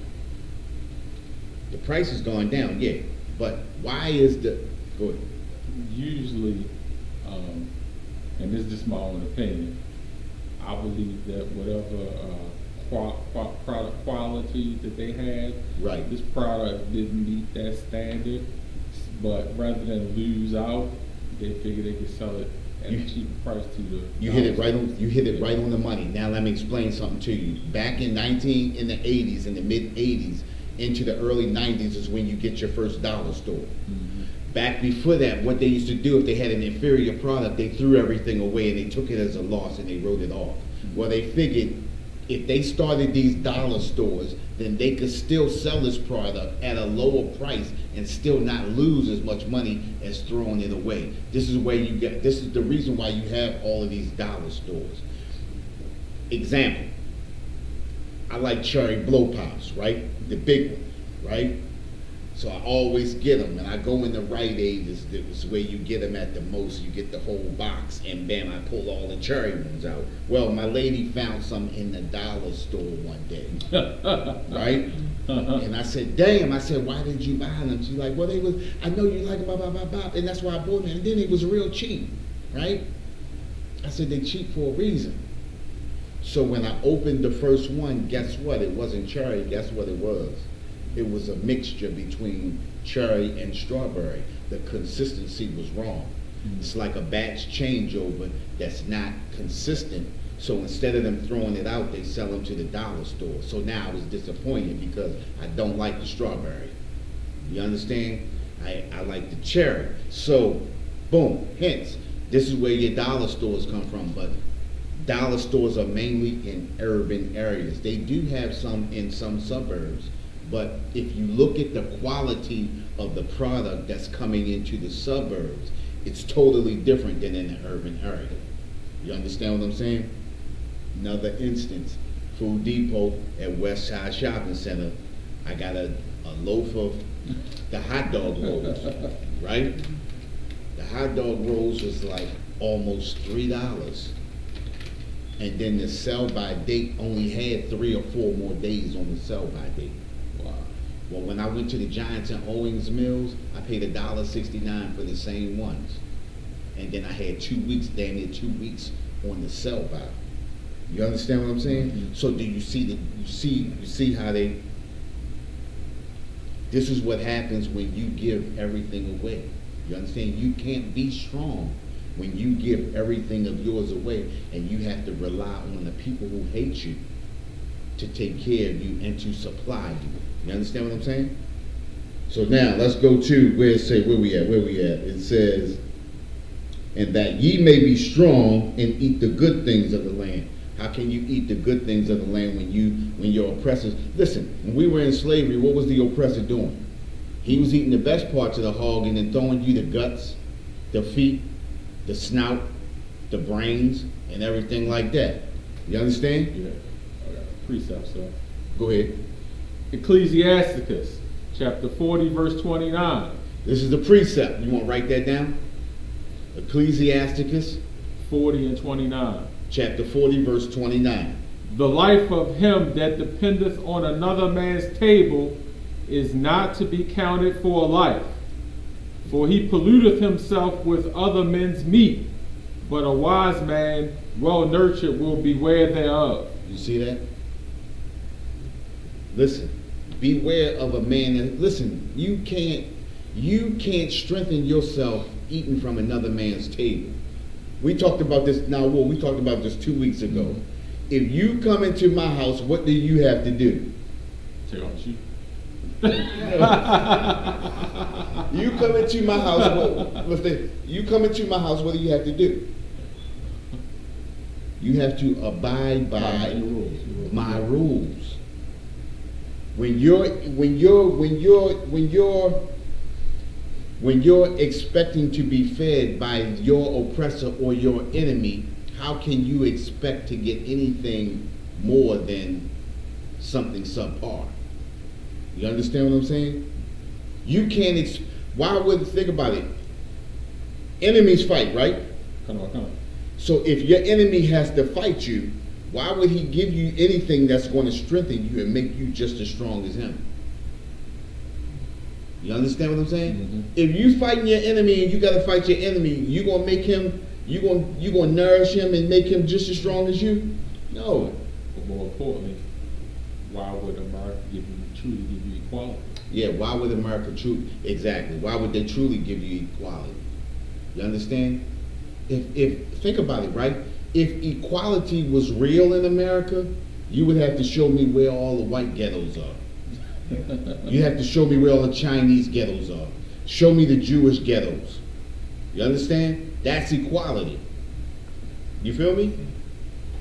The price has gone down, yeah. But why is the go ahead. Usually, and this is just my own opinion, I believe that whatever product quality that they had, Right. this product didn't meet that standard, but rather than lose out, they figured they could sell it at a cheaper price to the. You hit it right on the money. Now let me explain something to you. Back in the 80s, in the mid 80s, into the early 90s is when you get your first dollar store. Mhm. Back before that, what they used to do if they had an inferior product, they threw everything away and they took it as a loss and they wrote it off. Well, they figured if they started these dollar stores, then they could still sell this product at a lower price and still not lose as much money as throwing it away. This is the reason why you have all of these dollar stores. Example, I like cherry blow pops, right? The big one, right? So I always get them, and I go in the Rite Aid, is where you get them at the most. You get the whole box, and bam, I pull all the cherry ones out. Well, my lady found some in the dollar store one day, right? And I said, damn, why did you buy them? She's like, well, I know you like them, blah, blah, blah, blah, and that's why I bought them. And then it was real cheap, right? I said, they cheap for a reason. So when I opened the first one, guess what? It wasn't cherry, guess what it was? It was a mixture between cherry and strawberry. The consistency was wrong. It's like a batch changeover that's not consistent. So instead of them throwing it out, they sell them to the dollar store. So now I was disappointed because I don't like the strawberry. You understand? I like the cherry. So, boom, hence, this is where your dollar stores come from. But dollar stores are mainly in urban areas. They do have some in some suburbs. But if you look at the quality of the product that's coming into the suburbs, it's totally different than in the urban area. You understand what I'm saying? Another instance, Food Depot at West Side Shopping Center, I got a loaf of the hot dog rolls, right? The hot dog rolls was like almost $3. And then the sell-by date only had 3 or 4 more days on the sell-by date. Well, when I went to the Giants and Owings Mills, I paid $1.69 for the same ones. And then I had 2 weeks, damn near 2 weeks on the sell by. You understand what I'm saying? Mm-hmm. So do you see how this is what happens when you give everything away. You understand? You can't be strong when you give everything of yours away and you have to rely on the people who hate you to take care of you and to supply you. You understand what I'm saying? So now let's go to where we at? It says, and that ye may be strong and eat the good things of the land. How can you eat the good things of the land when your oppressors? Listen, when we were in slavery, what was the oppressor doing? He was eating the best parts of the hog and then throwing you the guts, the feet, the snout, the brains, and everything like that. You understand? Yeah. I got a precept, sir. Go ahead. Ecclesiasticus, chapter 40, verse 29. This is the precept. You want to write that down? Ecclesiasticus 40 and 29. Chapter 40, verse 29. The life of him that dependeth on another man's table is not to be counted for a life, for he polluteth himself with other men's meat, but a wise man, well nurtured, will beware thereof. You see that? Listen, beware of a man that, listen, you can't strengthen yourself eating from another man's table. We talked about this 2 weeks ago. If you come into my house, what do you have to do? Take off the shoe. You come into my house, you come into my house, what do you have to do? You have to abide by my rules. When you're expecting to be fed by your oppressor or your enemy, how can you expect to get anything more than something subpar? You understand what I'm saying? You can't. Why would think about it? Enemies fight, right? Come on. So if your enemy has to fight you, why would he give you anything that's going to strengthen you and make you just as strong as him? You understand what I'm saying? Mm-hmm. If you fighting your enemy and you got to fight your enemy, you gonna make him, you gonna nourish him and make him just as strong as you? No. But more importantly, why would America truly give you equality? Yeah, why would America exactly? Why would they truly give you equality? You understand? If think about it, right? If equality was real in America, you would have to show me where all the white ghettos are. You have to show me where all the Chinese ghettos are. Show me the Jewish ghettos. You understand? That's equality. You feel me?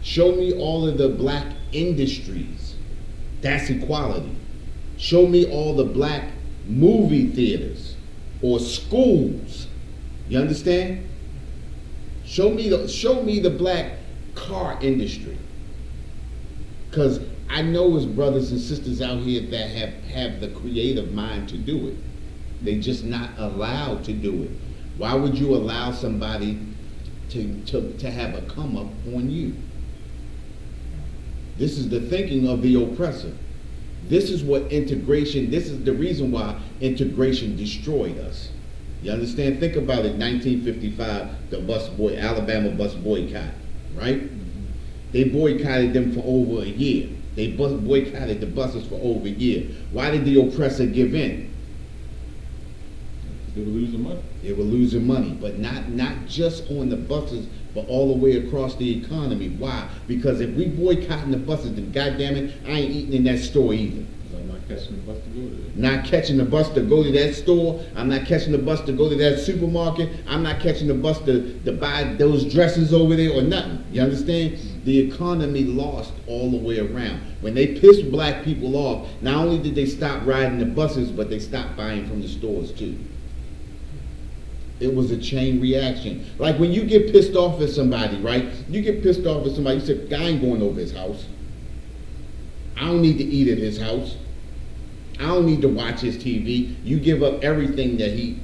Show me all of the black industries. That's equality. Show me all the black movie theaters or schools. You understand? Show me the black car industry. Because I know there's brothers and sisters out here that have the creative mind to do it. They're just not allowed to do it. Why would you allow somebody to have a come up on you? This is the thinking of the oppressor. This is the reason why integration destroyed us. You understand? Think about it, 1955, the Alabama bus boycott, right? Mm-hmm. They boycotted them for over a year. They boycotted the buses for over a year. Why did the oppressor give in? They were losing money. They were losing money, but not just on the buses, but all the way across the economy. Why? Because if we boycotting the buses, then goddamn it, I ain't eating in that store either. I'm not catching the bus to go there. Not catching the bus to go to that store. I'm not catching the bus to go to that supermarket. I'm not catching the bus to buy those dresses over there or nothing. You understand? Mm-hmm. The economy lost all the way around. When they pissed black people off, not only did they stop riding the buses, but they stopped buying from the stores too. It was a chain reaction. Like when you get pissed off at somebody, right? You get pissed off at somebody, you say, I ain't going over his house. I don't need to eat at his house. I don't need to watch his TV. You give up everything that he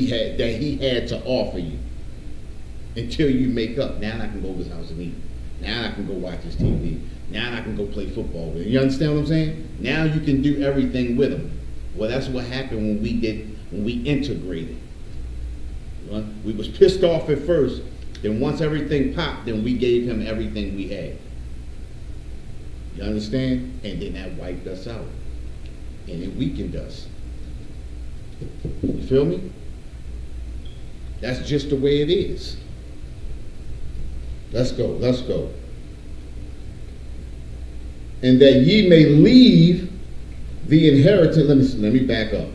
had to offer you until you make up. Now I can go over his house and eat. Now I can go watch his TV. Now I can go play football with him. You understand what I'm saying? Now you can do everything with him. Well, that's what happened when we integrated. We was pissed off at first. Then once everything popped, then we gave him everything we had. You understand? And then that wiped us out. And it weakened us. You feel me? That's just the way it is. Let's go. And that ye may leave the inheritance, let me back up.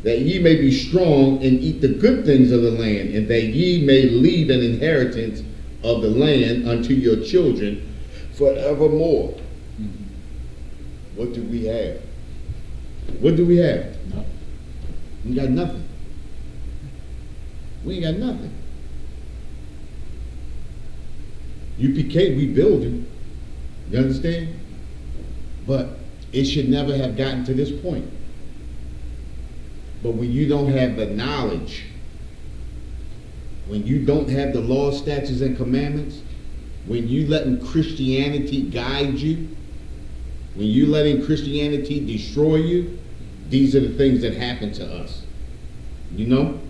That ye may be strong and eat the good things of the land, and that ye may leave an inheritance of the land unto your children forevermore. Mm-hmm. What do we have? What do we have? Nothing. We got nothing. We ain't got nothing. UPK, we building. You understand? But it should never have gotten to this point. But when you don't have the knowledge, when you don't have the laws, statutes, and commandments, when you letting Christianity guide you, when you letting Christianity destroy you, these are the things that happen to us. You know?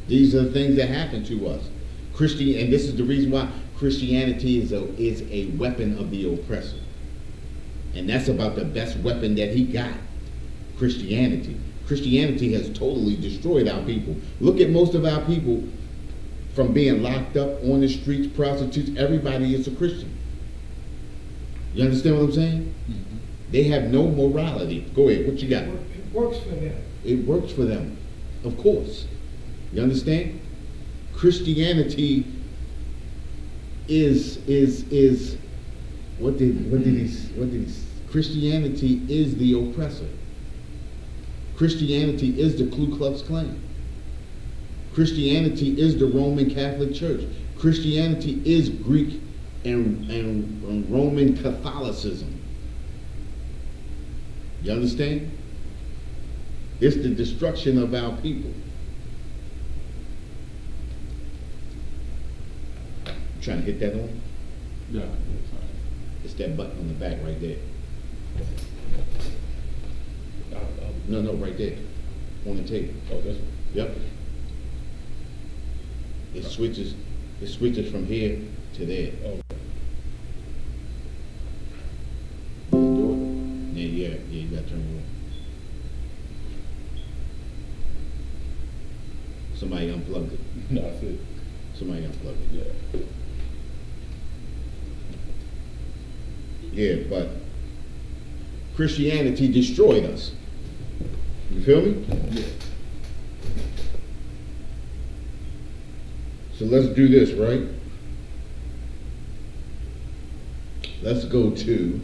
These are the things that happen to us. And this is the reason why Christianity is a weapon of the oppressor. And that's about the best weapon that he got. Christianity. Christianity has totally destroyed our people. Look at most of our people, from being locked up on the streets, prostitutes, everybody is a Christian. You understand what I'm saying? Mm-hmm. They have no morality. Go ahead, what you got? It works for them. It works for them, of course. You understand? Christianity is what did he Christianity is the oppressor. Christianity is the Ku Klux Klan. Christianity is the Roman Catholic Church. Christianity is Greek and Roman Catholicism. You understand? It's the destruction of our people. You trying to hit that on? Yeah, that's fine. It's that button on the back right there. No, right there. On the table. Oh, this one. Yep. It switches from here to there. Oh, Do it? Yeah, you gotta turn it on. Somebody unplugged it. no, that's it. Somebody unplugged it. Yeah. Yeah, but Christianity destroyed us. You feel me? Yeah. So let's do this, right? Let's go to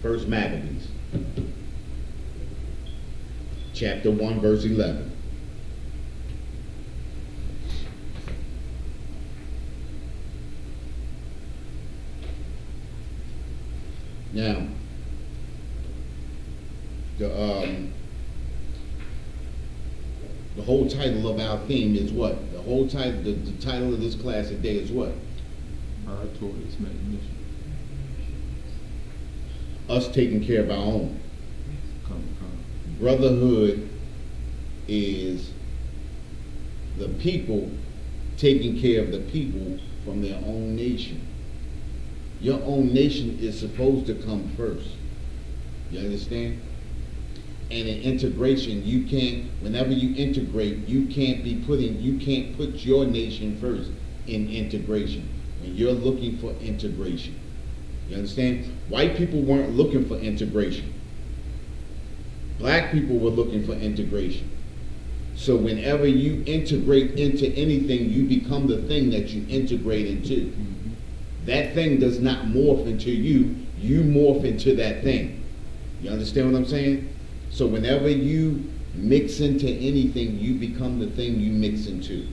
First Maccabees, chapter 1, verse 11. Now, the whole title of our theme is what? The whole title, the title of this class today is what? Our Torah's manumission. Us taking care of our own. Come. Brotherhood is the people taking care of the people from their own nation. Your own nation is supposed to come first. You understand? And in integration, you can't, whenever you integrate, you can't put your nation first in integration. When you're looking for integration. You understand? White people weren't looking for integration. Black people were looking for integration. So whenever you integrate into anything, you become the thing that you integrate into. Mm-hmm. That thing does not morph into you, you morph into that thing. You understand what I'm saying? So whenever you mix into anything, you become the thing you mix into.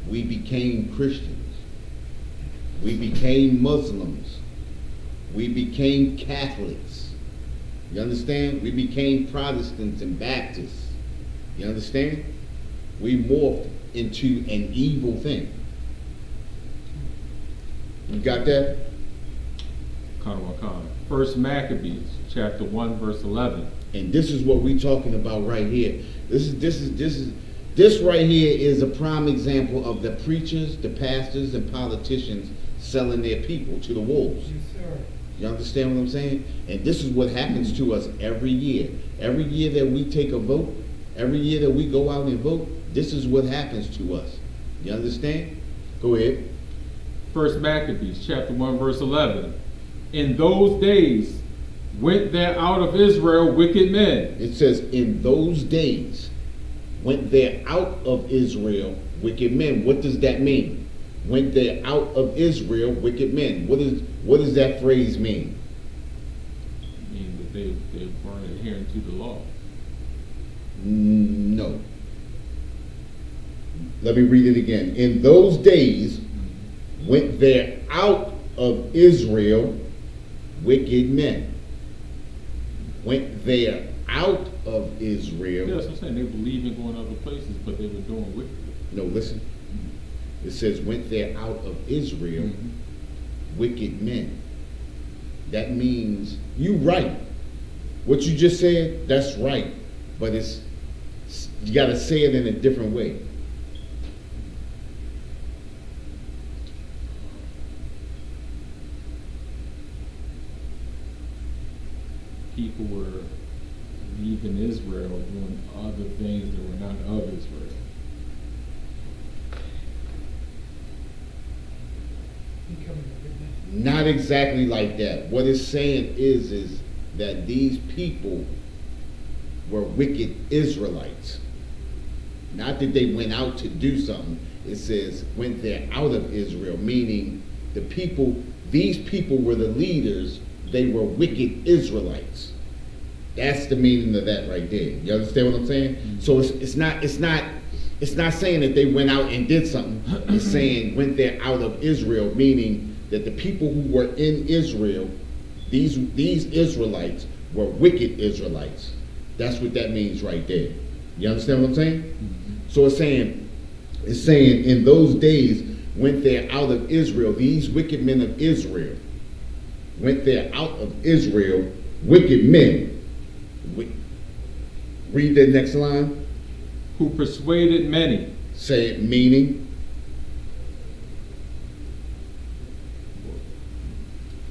We became Christians. We became Muslims. We became Catholics. You understand? We became Protestants and Baptists. You understand? We morphed into an evil thing. You got that? First Maccabees, chapter 1, verse 11. And this is what we're talking about right here. This right here is a prime example of the preachers, the pastors, and politicians selling their people to the wolves. Yes, sir. You understand what I'm saying? And this is what happens to us every year. Every year that we take a vote, every year that we go out and vote, this is what happens to us. You understand? Go ahead. First Maccabees, chapter 1, verse 11. In those days went there out of Israel wicked men. It says, in those days went there out of Israel wicked men. What does that mean? Went there out of Israel wicked men. What does that phrase mean? I mean that they weren't adhering to the law. No. Let me read it again. In those days went there out of Israel wicked men. Went there out of Israel. Yeah, that's what I'm saying. They believed in going other places, but they were doing wickedly. No, listen. It says went there out of Israel wicked men. That means you right. What you just said, that's right. But you got to say it in a different way. People were leaving Israel, doing other things that were not of Israel. Becoming a good man. Not exactly like that. What it's saying is that these people were wicked Israelites. Not that they went out to do something. It says went there out of Israel, meaning the people, these people were the leaders. They were wicked Israelites. That's the meaning of that right there. You understand what I'm saying? Mm-hmm. So it's not saying that they went out and did something. It's saying went there out of Israel, meaning that the people who were in Israel, these Israelites were wicked Israelites. That's what that means right there. You understand what I'm saying? Mm-hmm. So it's saying in those days went there out of Israel, these wicked men of Israel went there out of Israel, wicked men. Read that next line. Who persuaded many. Say it, meaning.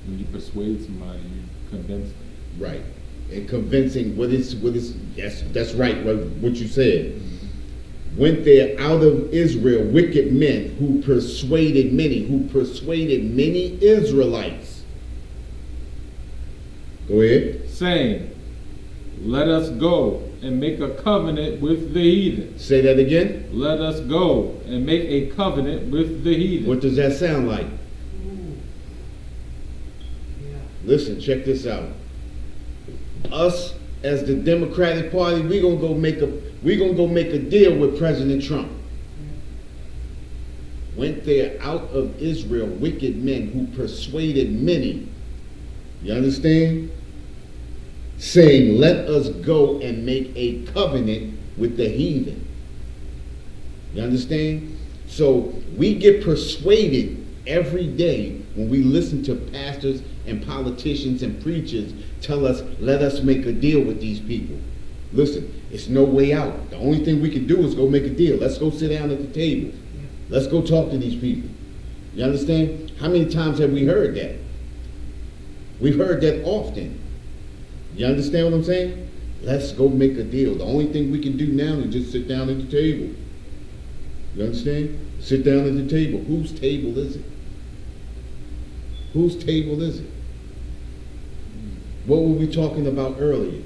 When you persuade somebody, you convince them. Right. And convincing what is that's right, what you said. Mm-hmm. Went there out of Israel wicked men who persuaded many Israelites. Go ahead. Saying, let us go and make a covenant with the heathen. Say that again. Let us go and make a covenant with the heathen. What does that sound like? Yeah. Listen, check this out. Us as the Democratic Party, we're gonna go make a deal with President Trump. Went there out of Israel wicked men who persuaded many. You understand? Saying, let us go and make a covenant with the heathen. You understand? So we get persuaded every day when we listen to pastors and politicians and preachers tell us, let us make a deal with these people. Listen, it's no way out. The only thing we can do is go make a deal. Let's go sit down at the table. Let's go talk to these people. You understand? How many times have we heard that? We've heard that often. You understand what I'm saying? Let's go make a deal. The only thing we can do now is just sit down at the table. You understand? Sit down at the table. Whose table is it? Whose table is it? What were we talking about earlier?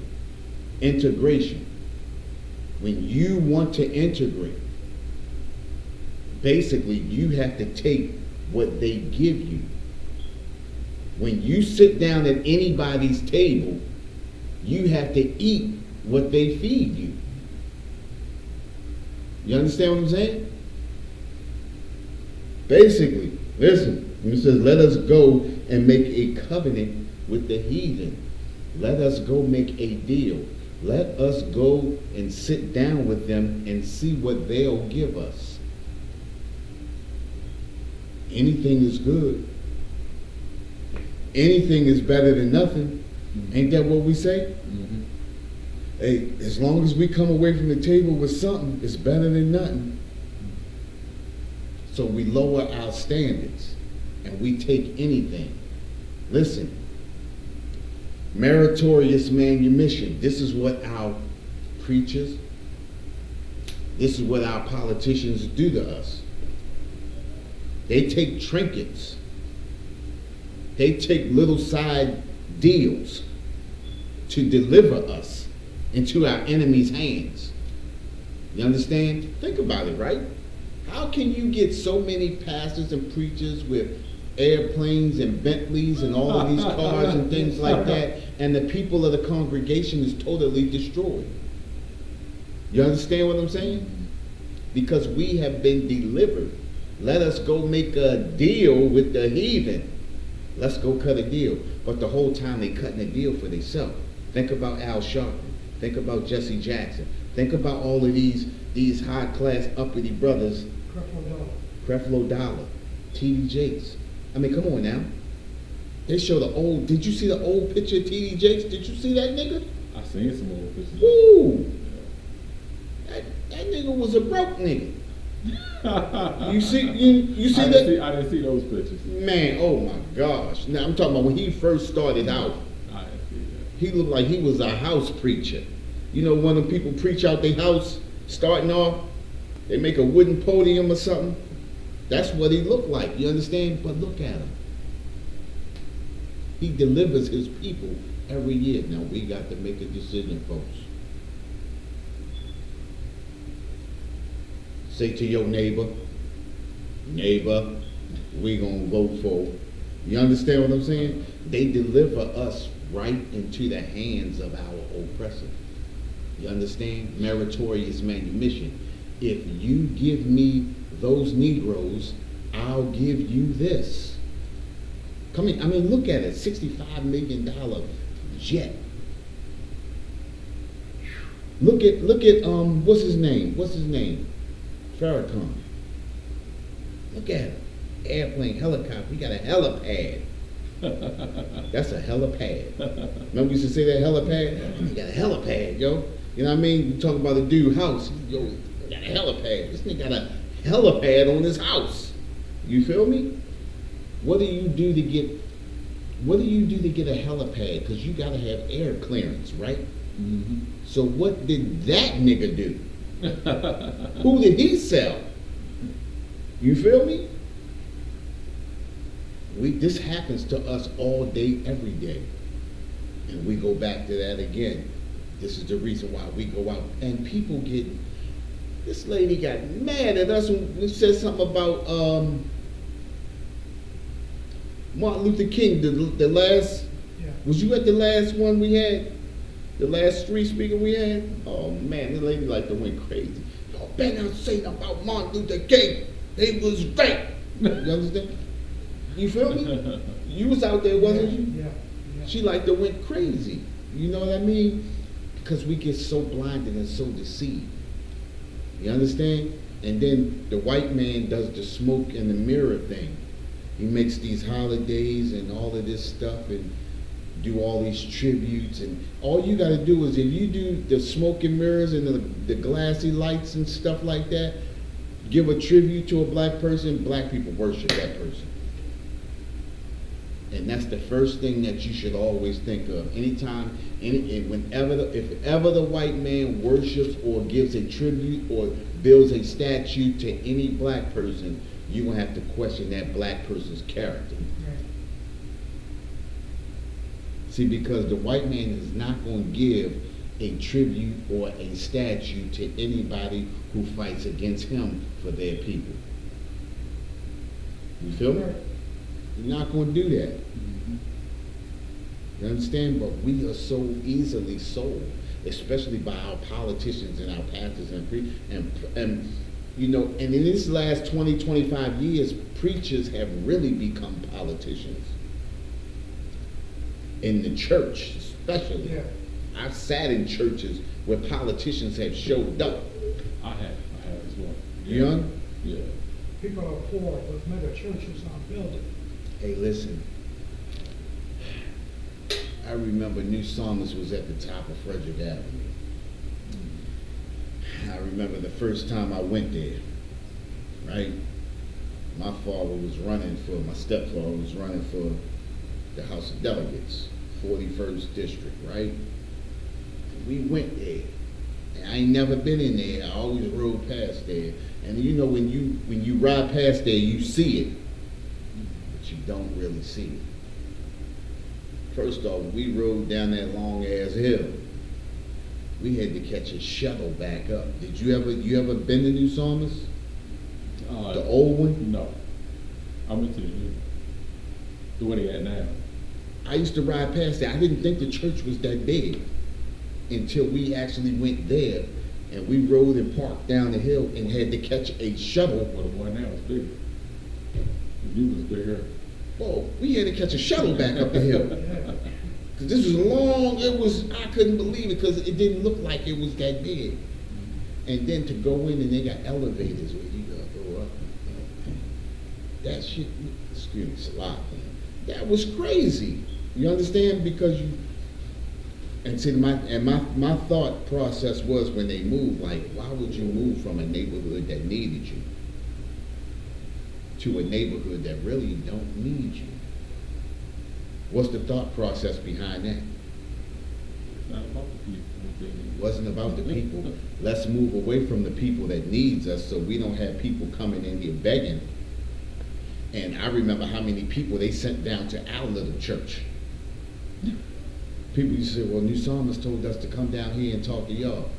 Integration. When you want to integrate, basically you have to take what they give you. When you sit down at anybody's table, you have to eat what they feed you. You understand what I'm saying? Basically, listen, it says, let us go and make a covenant with the heathen. Let us go make a deal. Let us go and sit down with them and see what they'll give us. Anything is good. Anything is better than nothing. Ain't that what we say? Mm-hmm. Hey, as long as we come away from the table with something, it's better than nothing. So we lower our standards and we take anything. Listen, meritorious manumission. This is what our preachers, this is what our politicians do to us. They take trinkets. They take little side deals to deliver us into our enemy's hands. You understand? Think about it, right? How can you get so many pastors and preachers with airplanes and Bentleys and all of these cars and things like that, and the people of the congregation is totally destroyed? You understand what I'm saying? Because we have been delivered. Let us go make a deal with the heathen. Let's go cut a deal. But the whole time they cutting a deal for themselves. Think about Al Sharpton. Think about Jesse Jackson. Think about all of these high-class uppity brothers. Creflo Dollar. T.D. Jakes. I mean, come on now. They show the old, did you see the old picture of T.D. Jakes? Did you see that nigga? I seen some old pictures. Woo! That nigga was a broke nigga. You see that? I didn't see those pictures. Man, oh my gosh. Now I'm talking about when he first started out. I didn't see that. He looked like he was a house preacher. You know, when the people preach out their house, starting off, they make a wooden podium or something. That's what he looked like, you understand? But look at him. He delivers his people every year. Now we got to make a decision, folks. Say to your neighbor, we gonna vote for. You understand what I'm saying? They deliver us right into the hands of our oppressor. You understand? Meritorious manumission. If you give me those Negroes, I'll give you this. I mean, look at it, $65 million jet. Look at what's his name? Farrakhan. Look at it. Airplane, helicopter, he got a helipad. That's a helipad. Remember we used to say that helipad? He got a helipad, yo. You know what I mean? You talk about a dude house, yo, he got a helipad. This nigga got a helipad on his house. You feel me? What do you do to get a helipad? Because you gotta have air clearance, right? Mm-hmm. So what did that nigga do? Who did he sell? You feel me? This happens to us all day, every day. And we go back to that again. This is the reason why we go out. And people get, this lady got mad at us when we said something about Martin Luther King, the last, was you at the last one we had? The last street speaker we had? Oh man, this lady like to went crazy. Y'all better not say about Martin Luther King. He was right. You understand? You feel me? You was out there, wasn't you? Yeah. She like to went crazy. You know what I mean? Because we get so blinded and so deceived. You understand? And then the white man does the smoke and the mirror thing. He makes these holidays and all of this stuff and do all these tributes, and all you got to do is, if you do the smoke and mirrors and the glassy lights and stuff like that, give a tribute to a black person, black people worship that person. And that's the first thing that you should always think of. Anytime, if ever the white man worships or gives a tribute or builds a statue to any black person, you're going to have to question that black person's character. Right. See, because the white man is not going to give a tribute or a statue to anybody who fights against him for their people. You feel me? You're not going to do that. Mm-hmm. You understand? But we are so easily sold, especially by our politicians and our pastors and you know, and in this last 20, 25 years, preachers have really become politicians. In the church, especially. Yeah. I've sat in churches where politicians have showed up. I have as well. You know? Yeah. People are poor, but mega churches are building. Hey, listen. I remember New Psalmist was at the top of Frederick Avenue. I remember the first time I went there, right? My stepfather was running for the House of Delegates, 41st District, right? And we went there. And I ain't never been in there. I always rode past there. And you know, when you ride past there, you see it, but you don't really see it. First off, we rode down that long ass hill. We had to catch a shuttle back up. Did you ever been to New Psalmist? The old one? No. I went to the one they at now. I used to ride past there. I didn't think the church was that big until we actually went there, and we rode and parked down the hill and had to catch a shuttle. Well, the one now is bigger. The view was bigger. Whoa, we had to catch a shuttle back up the hill. Cause this was long, I couldn't believe it because it didn't look like it was that big. And then to go in and they got elevators where you go up. That shit, excuse me, Salah, that was crazy. You understand? Because my thought process was when they moved, like, why would you move from a neighborhood that needed you to a neighborhood that really don't need you? What's the thought process behind that? It's not about the people. It wasn't about the people. Let's move away from the people that needs us so we don't have people coming in here begging. And I remember how many people they sent down to our little church. People used to say, well, New Psalmist told us to come down here and talk to y'all.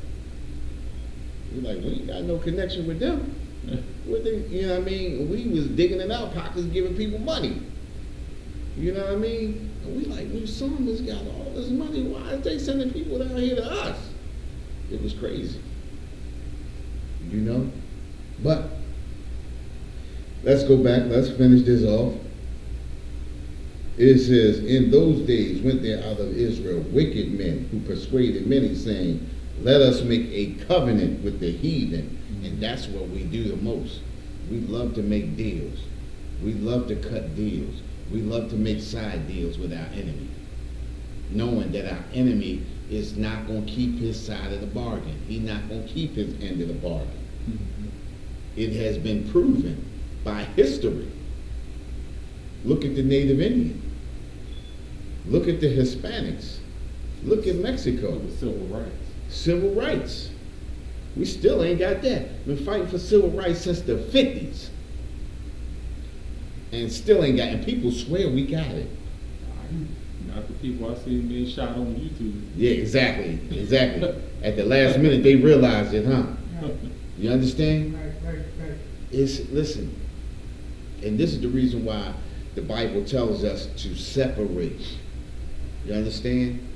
We're like, we ain't got no connection with them. What they, you know what I mean? We was digging in our pockets, giving people money. You know what I mean? And we like, New Summer's got all this money. Why are they sending people down here to us? It was crazy. You know? But let's go back. Let's finish this off. It says, in those days went there out of Israel wicked men who persuaded many, saying, let us make a covenant with the heathen. And that's what we do the most. We love to make deals. We love to cut deals. We love to make side deals with our enemy, knowing that our enemy is not going to keep his side of the bargain. He's not going to keep his end of the bargain. Mm-hmm. It has been proven by history. Look at the Native Indian. Look at the Hispanics. Look at Mexico. With civil rights. Civil rights. We still ain't got that. Been fighting for civil rights since the 50s. And still ain't got it. And people swear we got it. Not the people I see being shot on YouTube. Yeah, exactly. At the last minute, they realized it, huh? Right. You understand? Right. Listen, and this is the reason why the Bible tells us to separate. You understand?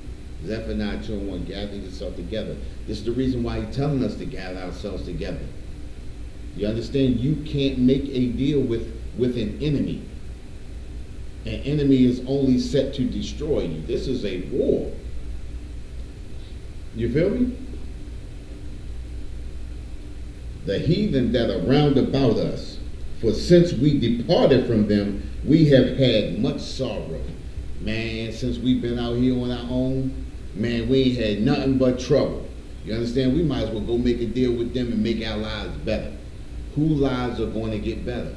Zephaniah 2:1, gather yourself together. This is the reason why he's telling us to gather ourselves together. You understand? You can't make a deal with an enemy. An enemy is only set to destroy you. This is a war. You feel me? The heathen that are round about us, for since we departed from them, we have had much sorrow. Man, since we've been out here on our own, man, we ain't had nothing but trouble. You understand? We might as well go make a deal with them and make our lives better. Whose lives are going to get better?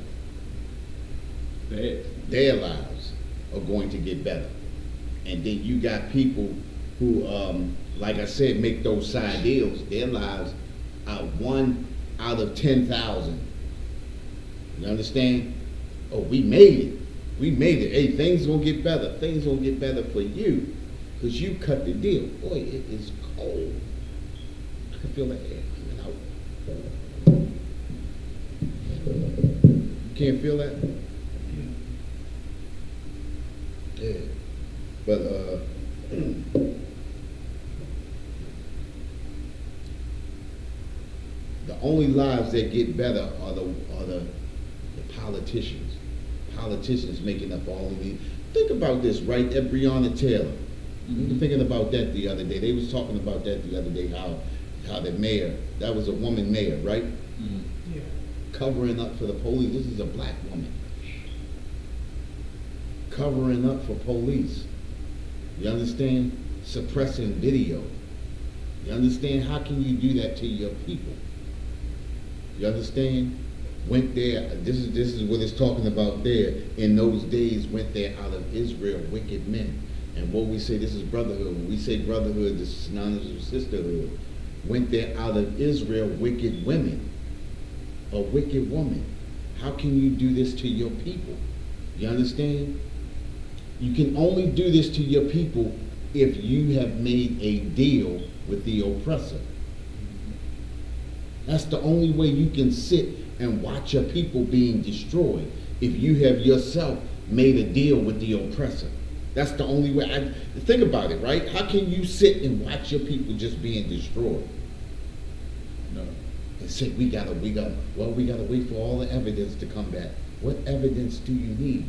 Their lives are going to get better. And then you got people who, like I said, make those side deals. Their lives are 1 out of 10,000. You understand? Oh, we made it. We made it. Hey, things gonna get better. Things gonna get better for you, because you cut the deal. Boy, it is cold. I can feel the air coming out. You can't feel that? Yeah. But the only lives that get better are the politicians. Politicians making up all of these. Think about this, right? That Breonna Taylor. Mm-hmm. We were thinking about that the other day. They was talking about that the other day, how the mayor, that was a woman mayor, right? Mm-hmm. Yeah. Covering up for the police. This is a black woman. Covering up for police. You understand? Suppressing video. You understand? How can you do that to your people? You understand? Went there, this is what it's talking about there. In those days went there out of Israel wicked men. And what we say, this is brotherhood. When we say brotherhood, this is synonymous with sisterhood. Went there out of Israel wicked women. A wicked woman. How can you do this to your people? You understand? You can only do this to your people if you have made a deal with the oppressor. That's the only way you can sit and watch your people being destroyed, if you have yourself made a deal with the oppressor. That's the only way. Think about it, right? How can you sit and watch your people just being destroyed? No. And say, we gotta wait for all the evidence to come back. What evidence do you need?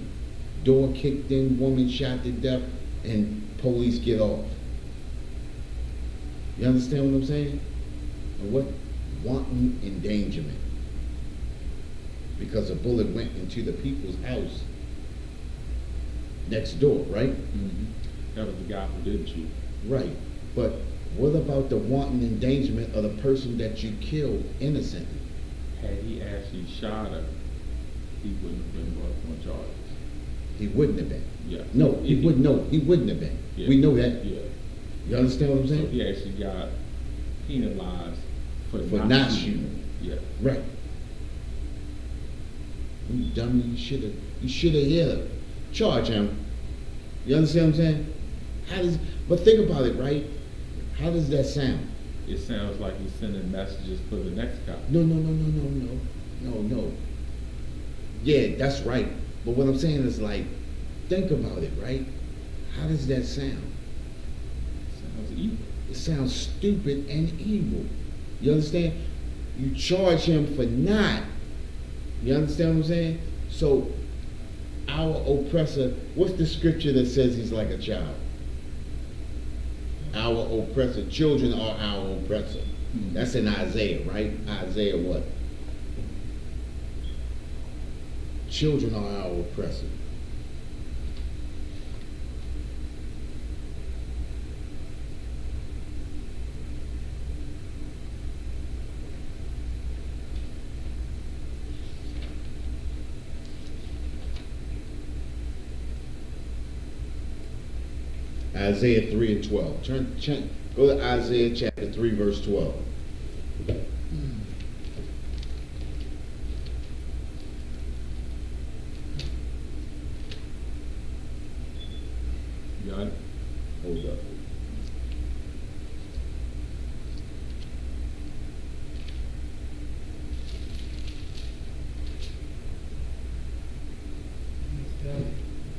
Door kicked in, woman shot to death, and police get off. You understand what I'm saying? And what? Wanton endangerment. Because a bullet went into the people's house next door, right? Mm-hmm. That was the guy who didn't shoot. Right. But what about the wanton endangerment of the person that you killed innocently? Had he actually shot her, he wouldn't have been brought on charges. He wouldn't have been. Yeah. No, he wouldn't have been. Yeah. We know that. Yeah. You understand what I'm saying? So he actually got penalized for not shooting. Yeah. Right. You dummy, you should have hit her. Charge him. You understand what I'm saying? But think about it, right? How does that sound? It sounds like he's sending messages for the next cop. No. No. Yeah, that's right. But what I'm saying is like, think about it, right? How does that sound? Sounds evil. It sounds stupid and evil. You understand? You charge him for not. You understand what I'm saying? So, our oppressor, what's the scripture that says he's like a child? Our oppressor. Children are our oppressor. That's in Isaiah, right? Isaiah what? Children are our oppressor. Isaiah 3 and 12. Go to Isaiah chapter 3, verse 12. You got it? Hold up.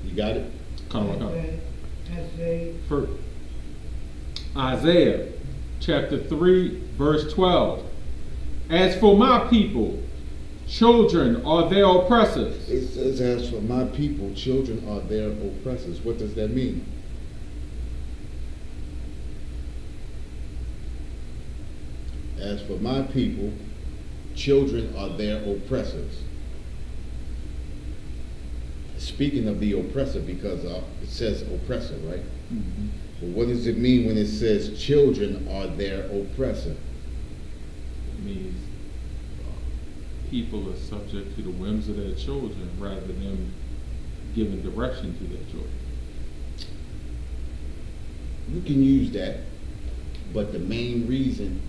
You got it? Come on. For Isaiah chapter 3, verse 12. As for my people, children are their oppressors. It says, as for my people, children are their oppressors. What does that mean? As for my people, children are their oppressors. Speaking of the oppressor, because it says oppressor, right? Mm-hmm. But what does it mean when it says children are their oppressor? It means people are subject to the whims of their children rather than them giving direction to their children. You can use that, but the main reason,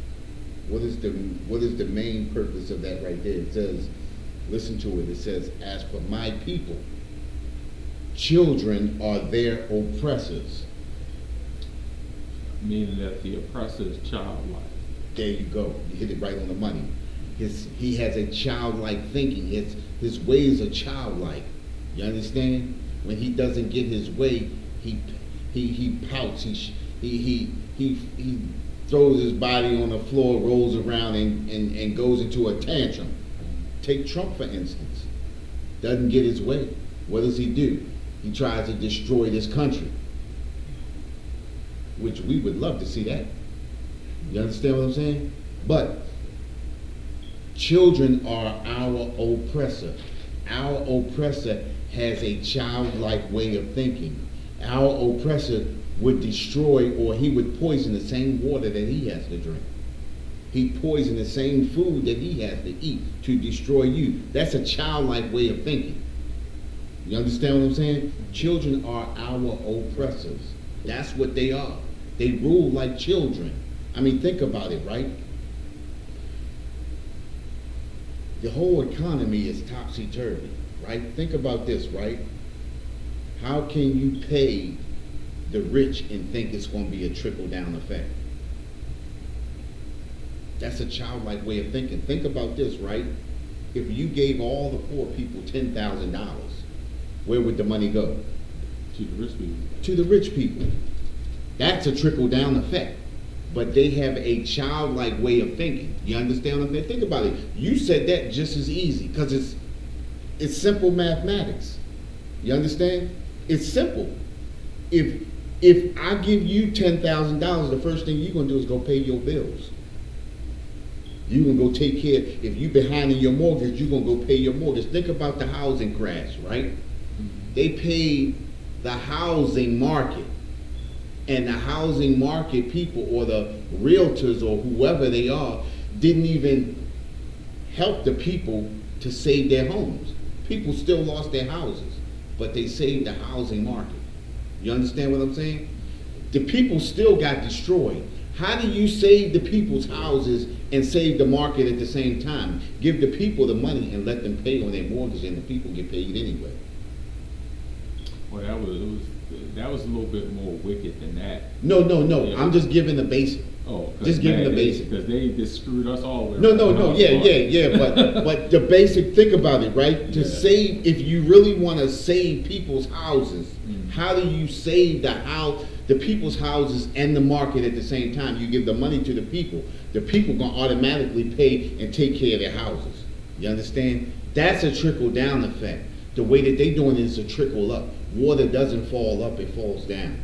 what is the main purpose of that right there? It says, listen to it, it says, as for my people, children are their oppressors. Meaning that the oppressor is childlike. There you go. You hit it right on the money. He has a childlike thinking. His ways are childlike. You understand? When he doesn't get his way, he pouts. He throws his body on the floor, rolls around, and goes into a tantrum. Take Trump for instance. Doesn't get his way. What does he do? He tries to destroy this country, which we would love to see that. You understand what I'm saying? But children are our oppressor. Our oppressor has a childlike way of thinking. Our oppressor would destroy, or he would poison the same water that he has to drink. He poisoned the same food that he has to eat to destroy you. That's a childlike way of thinking. You understand what I'm saying? Children are our oppressors. That's what they are. They rule like children. I mean, think about it, right? The whole economy is topsy-turvy, right? Think about this, right? How can you pay the rich and think it's going to be a trickle-down effect? That's a childlike way of thinking. Think about this, right? If you gave all the poor people $10,000, where would the money go? To the rich people. To the rich people. That's a trickle-down effect. But they have a childlike way of thinking. You understand what I'm saying? Think about it. You said that just as easy because it's simple mathematics. You understand? It's simple. If I give you $10,000, the first thing you're going to do is go pay your bills. You're going to go take care. If you're behind in your mortgage, you're going to go pay your mortgage. Think about the housing crash, right? They paid the housing market. And the housing market people or the realtors or whoever they are didn't even help the people to save their homes. People still lost their houses, but they saved the housing market. You understand what I'm saying? The people still got destroyed. How do you save the people's houses and save the market at the same time? Give the people the money and let them pay on their mortgage and the people get paid anyway. Well, it that was a little bit more wicked than that. No. Yeah. I'm just giving the basic. Oh, Just giving the basic. Because they just screwed us all the way. No. around. Yeah. But the basic. Think about it, right? To Yeah. save, if you really want to save people's houses, how do you save the people's houses and the market at the same time? You give the money to the people. The people gonna automatically pay and take care of their houses. You understand? That's a trickle down effect. The way that they doing it is a trickle up. Water doesn't fall up; it falls down.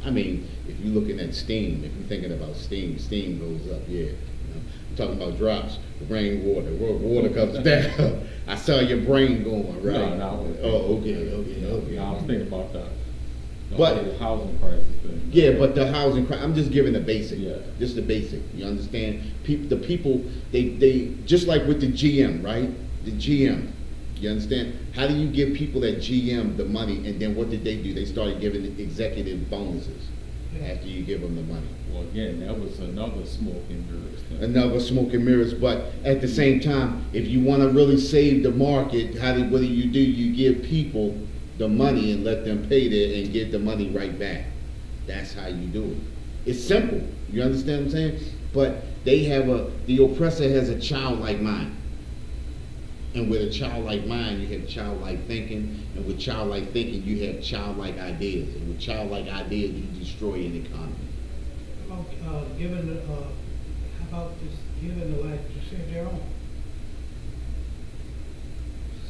I mean, if you're looking at steam, if you're thinking about steam goes up, yeah. You know, I'm talking about drops, rainwater, water comes down. I saw your brain going, right? No. Oh, okay. No, I was thinking about the But- whole housing crisis thing. Yeah, but the housing, I'm just giving the basic. Yeah. Just the basic. You understand? The people, they just like with the GM, right? The GM. You understand? How do you give people at GM the money, and then what did they do? They started giving the executive bonuses after you give them the money. Well, again, that was another smoke and mirrors thing. Another smoke and mirrors, but at the same time, if you want to really save the market, what do? You give people the money and let them pay there and get the money right back. That's how you do it. It's simple. You understand what I'm saying? But the oppressor has a childlike mind. And with a childlike mind, you have childlike thinking, and with childlike thinking, you have childlike ideas. And with childlike ideas, you destroy an economy. How about giving the life to save their own?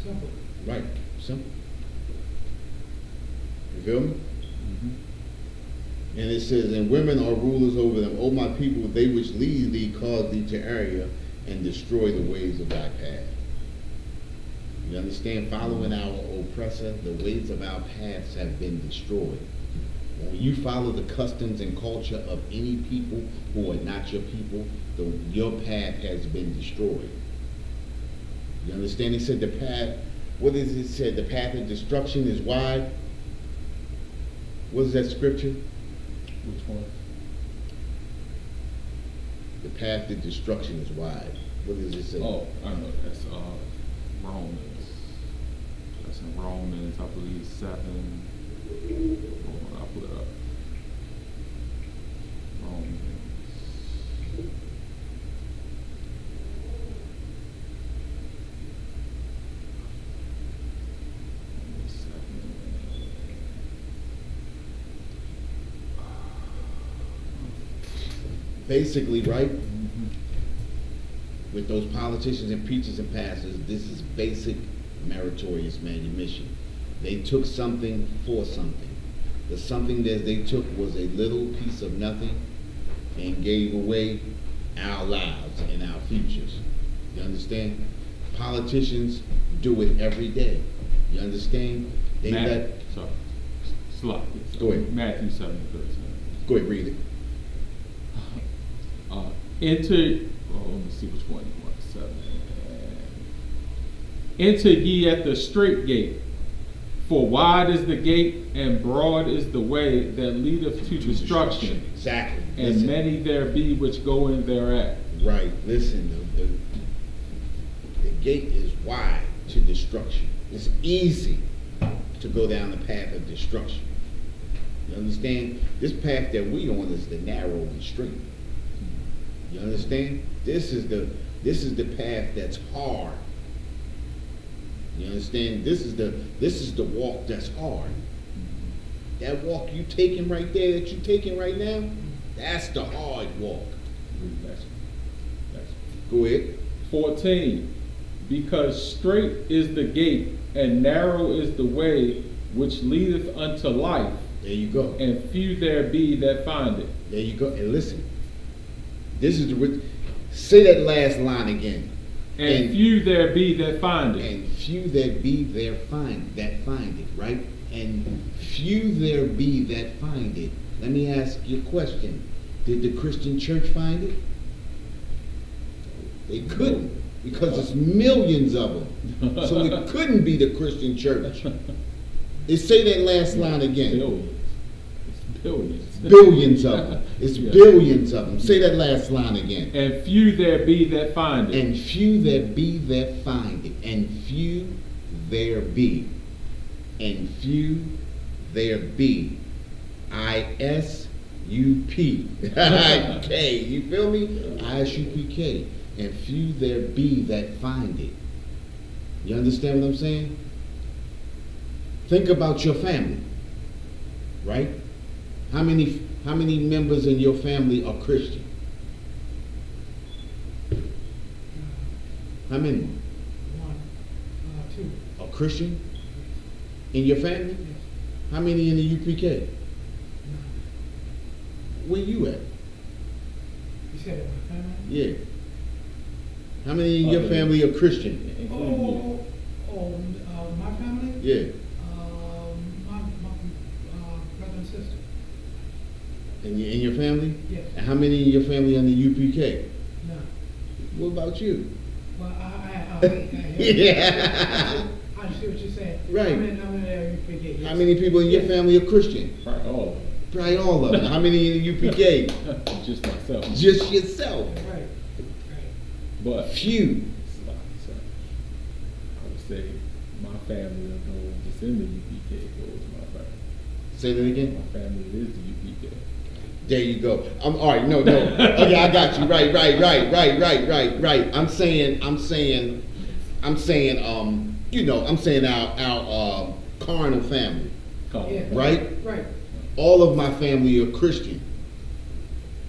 Simple. Right. Simple. You feel me? Mm-hmm. And it says, and women are rulers over them. O my people, they which lead thee cause thee to err and destroy the ways of thy path. You understand? Following our oppressor, the ways of our paths have been destroyed. When you follow the customs and culture of any people who are not your people, your path has been destroyed. You understand? He said the path, what is it said? The path of destruction is wide. What is that scripture? Which one? The path to destruction is wide. What does it say? Oh, I know. That's Romans. That's in Romans, I believe, 7. Hold on, I'll put it up. Romans. Basically, right? Mm-hmm. With those politicians and preachers and pastors, this is basic meritorious manumission. They took something for something. The something that they took was a little piece of nothing and gave away our lives and our futures. You understand? Politicians do it every day. You understand? They Go ahead. Matthew 7:13. Go ahead, read it. Let me see which one you want. 7. Enter ye at the straight gate, for wide is the gate and broad is the way that leadeth to destruction, Exactly. and Listen. many there be which go in thereat. Right. Listen, the gate is wide to destruction. It's easy to go down the path of destruction. You understand? This path that we on is the narrow and straight. You understand? This is the path that's hard. You understand? This is the walk that's hard. That walk you taking right there, that you taking right now, that's the hard walk. That's Go ahead. 14. Because straight is the gate and narrow is the way which leadeth unto life, There you go. and few there be that find it. There you go. And listen, this is say that last line again. And few there be that find it. And few there be there find it, right? And few there be that find it. Let me ask you a question. Did the Christian church find it? They couldn't, because there's millions of them. So it couldn't be the Christian church. Say that last line again. Billions. It's billions. Billions of them. It's Yeah. billions of them. Say that last line again. And few there be that find it. And few there be that find it. And few there be, and few there be. Isupk. You feel me? Isupk. And few there be that find it. You understand what I'm saying? Think about your family, right? How many members in your family are Christian? How many One, two. are Christian in your family? Yes. How many in the UPK? 9. Where you at? You said it, my family? Yeah. How many in your family are Christian? Including you. My family? Yeah. My brother and sister. In your family? Yes. And how many in your family on the UPK? None. What about you? Well, Yeah. I see what you're saying. Right. How many you forget? How many people in your family are Christian? Probably all of them. Probably all of them. How many in the UPK? Just myself. Just yourself. Right. But Few. so, I would say my family of those that's in the UPK goes my family. Say that again. My family is the UPK. There you go. All right. No. Okay, I got you. Right. I'm saying. I'm saying our carnal family. Yeah. Right? Right. All of my family are Christian.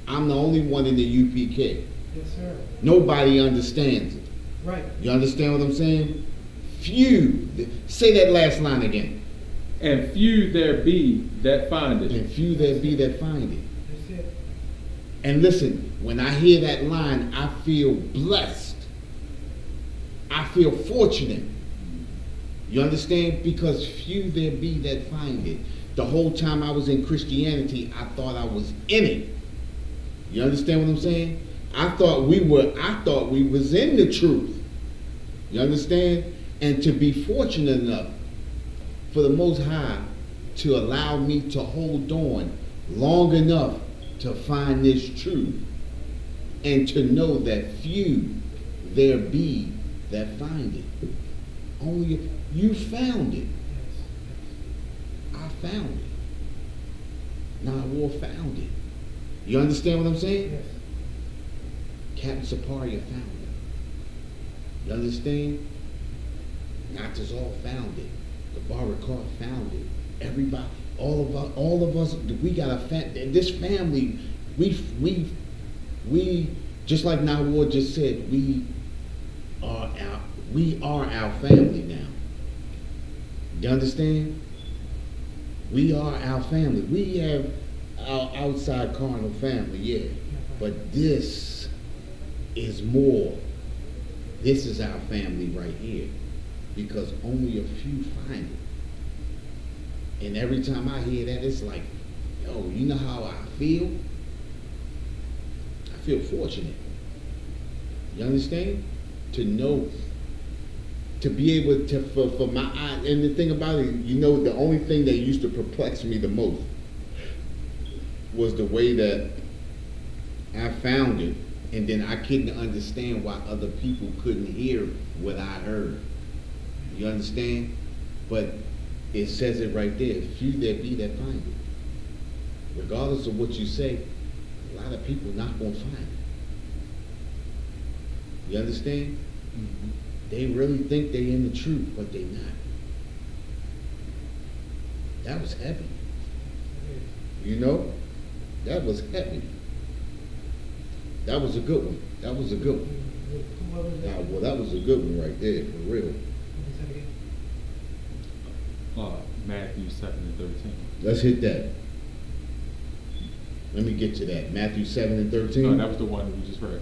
I'm the only one in the UPK. Yes, sir. Nobody understands it. Right. You understand what I'm saying? Few. Say that last line again. And few there be that find it. And few there be that find it. That's it. And listen, when I hear that line, I feel blessed. I feel fortunate. You understand? Because few there be that find it. The whole time I was in Christianity, I thought I was in it. You understand what I'm saying? I thought we was in the truth. You understand? And to be fortunate enough for the Most High to allow me to hold on long enough to find this truth and to know that few there be that find it. Only you found it. Yes. I found it. War found it. You understand what I'm saying? Yes. Captain Saparia found it. You understand? Not just all found it. The Brotherhood found it. Everybody, all of us, we got a this family. We just like Nawar just said, we are our family now. You understand? We are our family. We have our outside carnal family, yeah. But this is more. This is our family right here. Because only a few find it. And every time I hear that, it's like, yo, you know how I feel? I feel fortunate. You understand? To know, to be able to, for my eye, and the thing about it, you know, the only thing that used to perplex me the most was the way that I found it, and then I couldn't understand why other people couldn't hear what I heard. You understand? But it says it right there. Few there be that find it. Regardless of what you say, a lot of people not going to find it. You understand? Mm-hmm. They really think they're in the truth, but they're not. That was heavy. You know? That was heavy. That was a good one. That was a good one. Well, that was a good one right there, for real. Matthew 7:13. Let's hit that. Let me get to that. Matthew 7 and 13. No, that was the one we just read.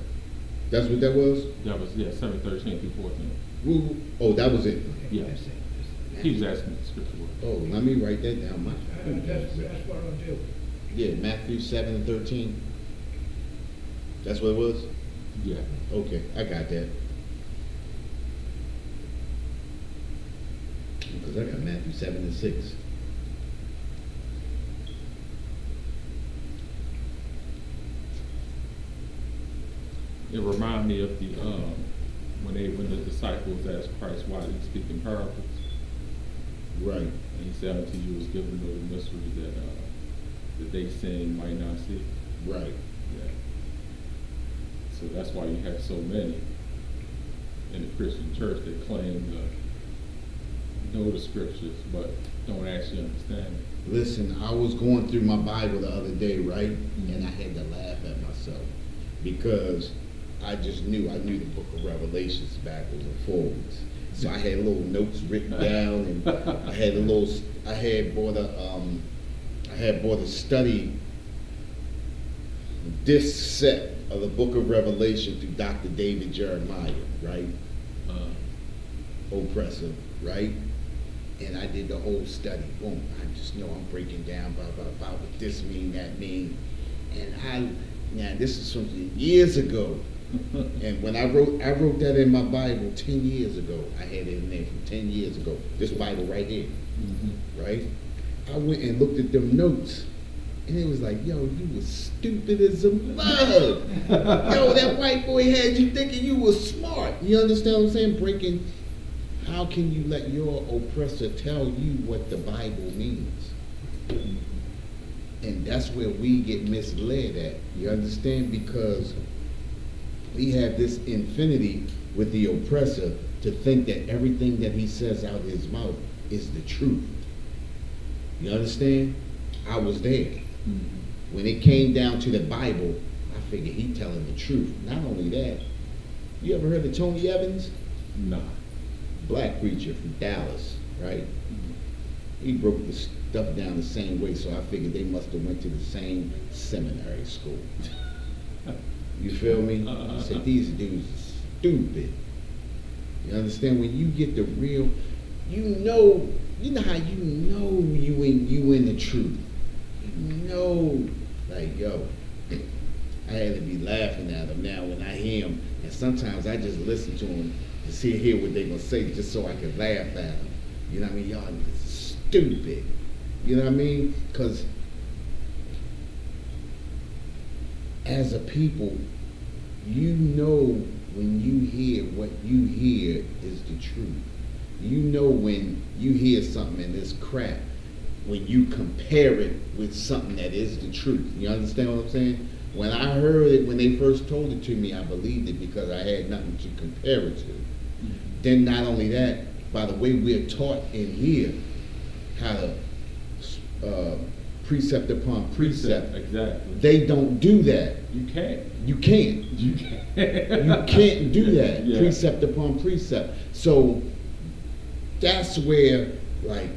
That's what that was? That was 7:13 through 14. Oh, that was it. Yeah. He was asking the scripture word. Oh, let me write that down. That's what I'll do. Yeah, Matthew 7 and 13. That's what it was? Yeah. Okay, I got that. Because I got Matthew 7 and 6. It reminded me of the when the disciples asked Christ why did he speak in parables. Right. And he said, unto you was given no mystery that they sin might not see. Right. Yeah. So that's why you have so many in the Christian church that claim to know the scriptures but don't actually understand it. Listen, I was going through my Bible the other day, right? And I had to laugh at myself because I knew the book of Revelations backwards and forwards. So I had little notes written down, and I had bought a study disc set of the book of Revelation through Dr. David Jeremiah, right? Oppressor, right? And I did the whole study. Boom. I just know I'm breaking down about what this mean, that mean. And now this is something years ago. And when I wrote that in my Bible 10 years ago. I had it in there from 10 years ago. This Bible right here, right? I went and looked at them notes. And it was like, yo, you was stupid as a mug. Yo, that white boy had you thinking you was smart. You understand what I'm saying? How can you let your oppressor tell you what the Bible means? And that's where we get misled at. You understand? Because we have this infinity with the oppressor to think that everything that he says out of his mouth is the truth. You understand? I was there. When it came down to the Bible, I figured he telling the truth. Not only that, you ever heard of Tony Evans? Nah. Black preacher from Dallas, right? He broke the stuff down the same way, so I figured they must have went to the same seminary school. You feel me? I said, these dudes are stupid. You understand? When you get the real, you know how you know you in the truth. You know, like, yo, I had to be laughing at him now when I hear him, and sometimes I just listen to him to hear what they gonna say just so I can laugh at them. You know what I mean? Y'all niggas stupid. You know what I mean? Because as a people, you know when you hear what you hear is the truth. You know when you hear something and it's crap, when you compare it with something that is the truth. You understand what I'm saying? When I heard it, when they first told it to me, I believed it because I had nothing to compare it to. Then not only that, by the way we're taught in here, how to precept upon precept. Exactly. They don't do that. You can't. You can't. You can't. You can't do that. Yeah. Precept upon precept. So that's where, like,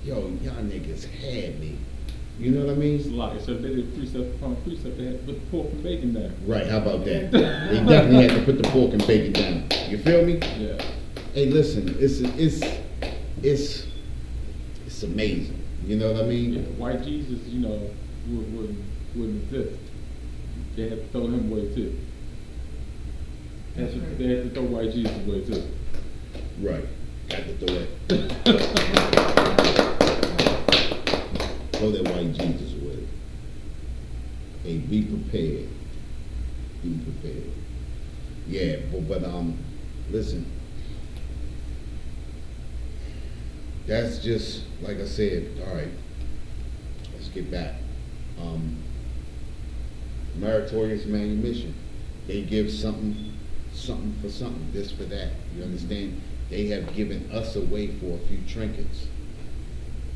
yo, y'all niggas had me. You know what I mean? It's like, so if they did precept upon precept, they had to put the pork and bacon down. Right, how about that? They definitely had to put the pork and bacon down. You feel me? Yeah. Hey, listen, it's amazing. You know what I mean? Yeah. White Jesus, wouldn't exist. They had to throw him away too. They had to throw white Jesus away too. Right. Got to throw that. Throw that white Jesus away. Hey, be prepared. Be prepared. Yeah, but listen. That's just, like I said, all right, let's get back. Meritorious manumission. They give something for something, this for that. You understand? They have given us away for a few trinkets.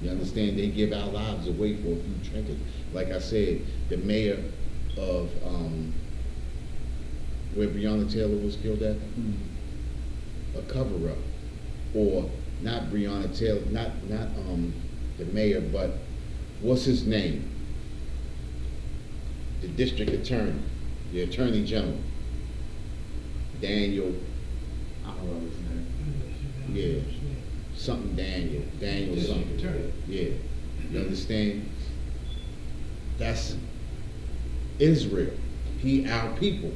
You understand? They give our lives away for a few trinkets. Like I said, the mayor of where Breonna Taylor was killed at, a cover-up. Or not Breonna Taylor, not the mayor, but what's his name? The district attorney, the attorney general, Daniel. I don't know his name. Yeah, something Daniel something. Yeah, you understand? That's Israel. He our people,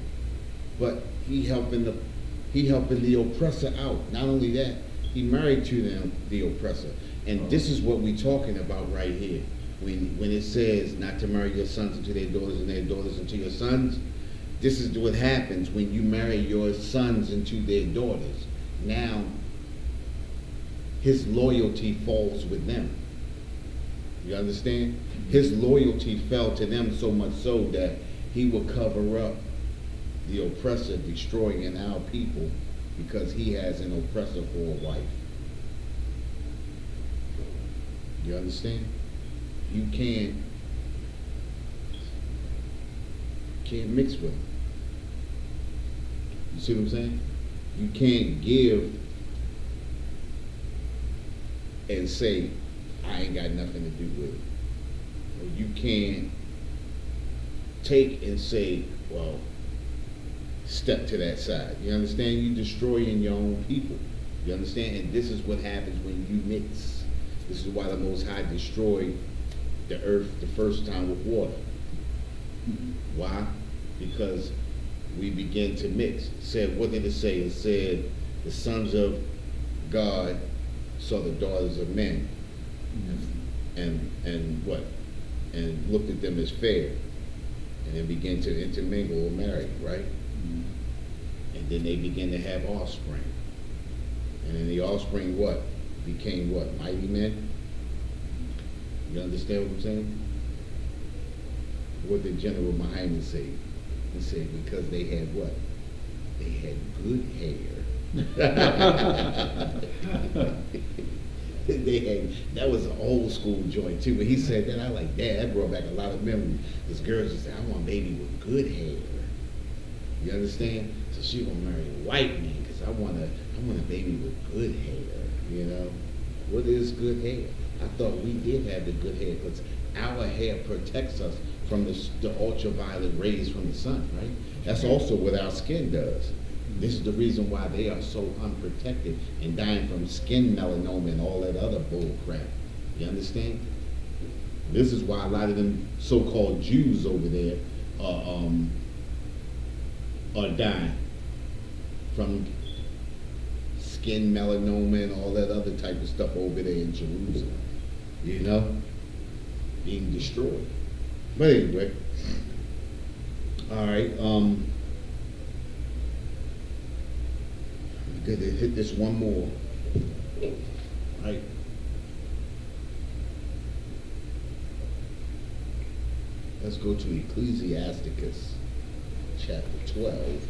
but he helping the oppressor out. Not only that, he married to them the oppressor. And this is what we're talking about right here. When it says not to marry your sons into their daughters and their daughters into your sons, this is what happens when you marry your sons into their daughters. Now, his loyalty falls with them. You understand? His loyalty fell to them so much so that he will cover up the oppressor destroying our people because he has an oppressor for a wife. You understand? You can't mix with them. You see what I'm saying? You can't give and say, I ain't got nothing to do with it. Or you can't take and say, well, step to that side. You understand? You're destroying your own people. You understand? And this is what happens when you mix. This is why the Most High destroyed the earth the first time with water. Why? Because we begin to mix. It said, what did it say? It said, the sons of God saw the daughters of men, and what? And looked at them as fair, and then began to intermingle or marry, right? And then they began to have offspring, and then the offspring what? Became what? Mighty men. You understand what I'm saying? What did General Muhammad say? He said because they had what? They had good hair. That was an old school joint too. When he said that, I like, that brought back a lot of memories. This girl just said, I want a baby with good hair. You understand? So she gonna marry a white man because I want a baby with good hair. You know, what is good hair? I thought we did have the good hair because our hair protects us from the ultraviolet rays from the sun, right? That's also what our skin does. This is the reason why they are so unprotected and dying from skin melanoma and all that other bull crap. You understand? This is why a lot of them so-called Jews over there are dying from skin melanoma and all that other type of stuff over there in Jerusalem. You know? Being destroyed. But anyway, all right, good to hit this one more, right? Let's go to Ecclesiasticus, chapter 12.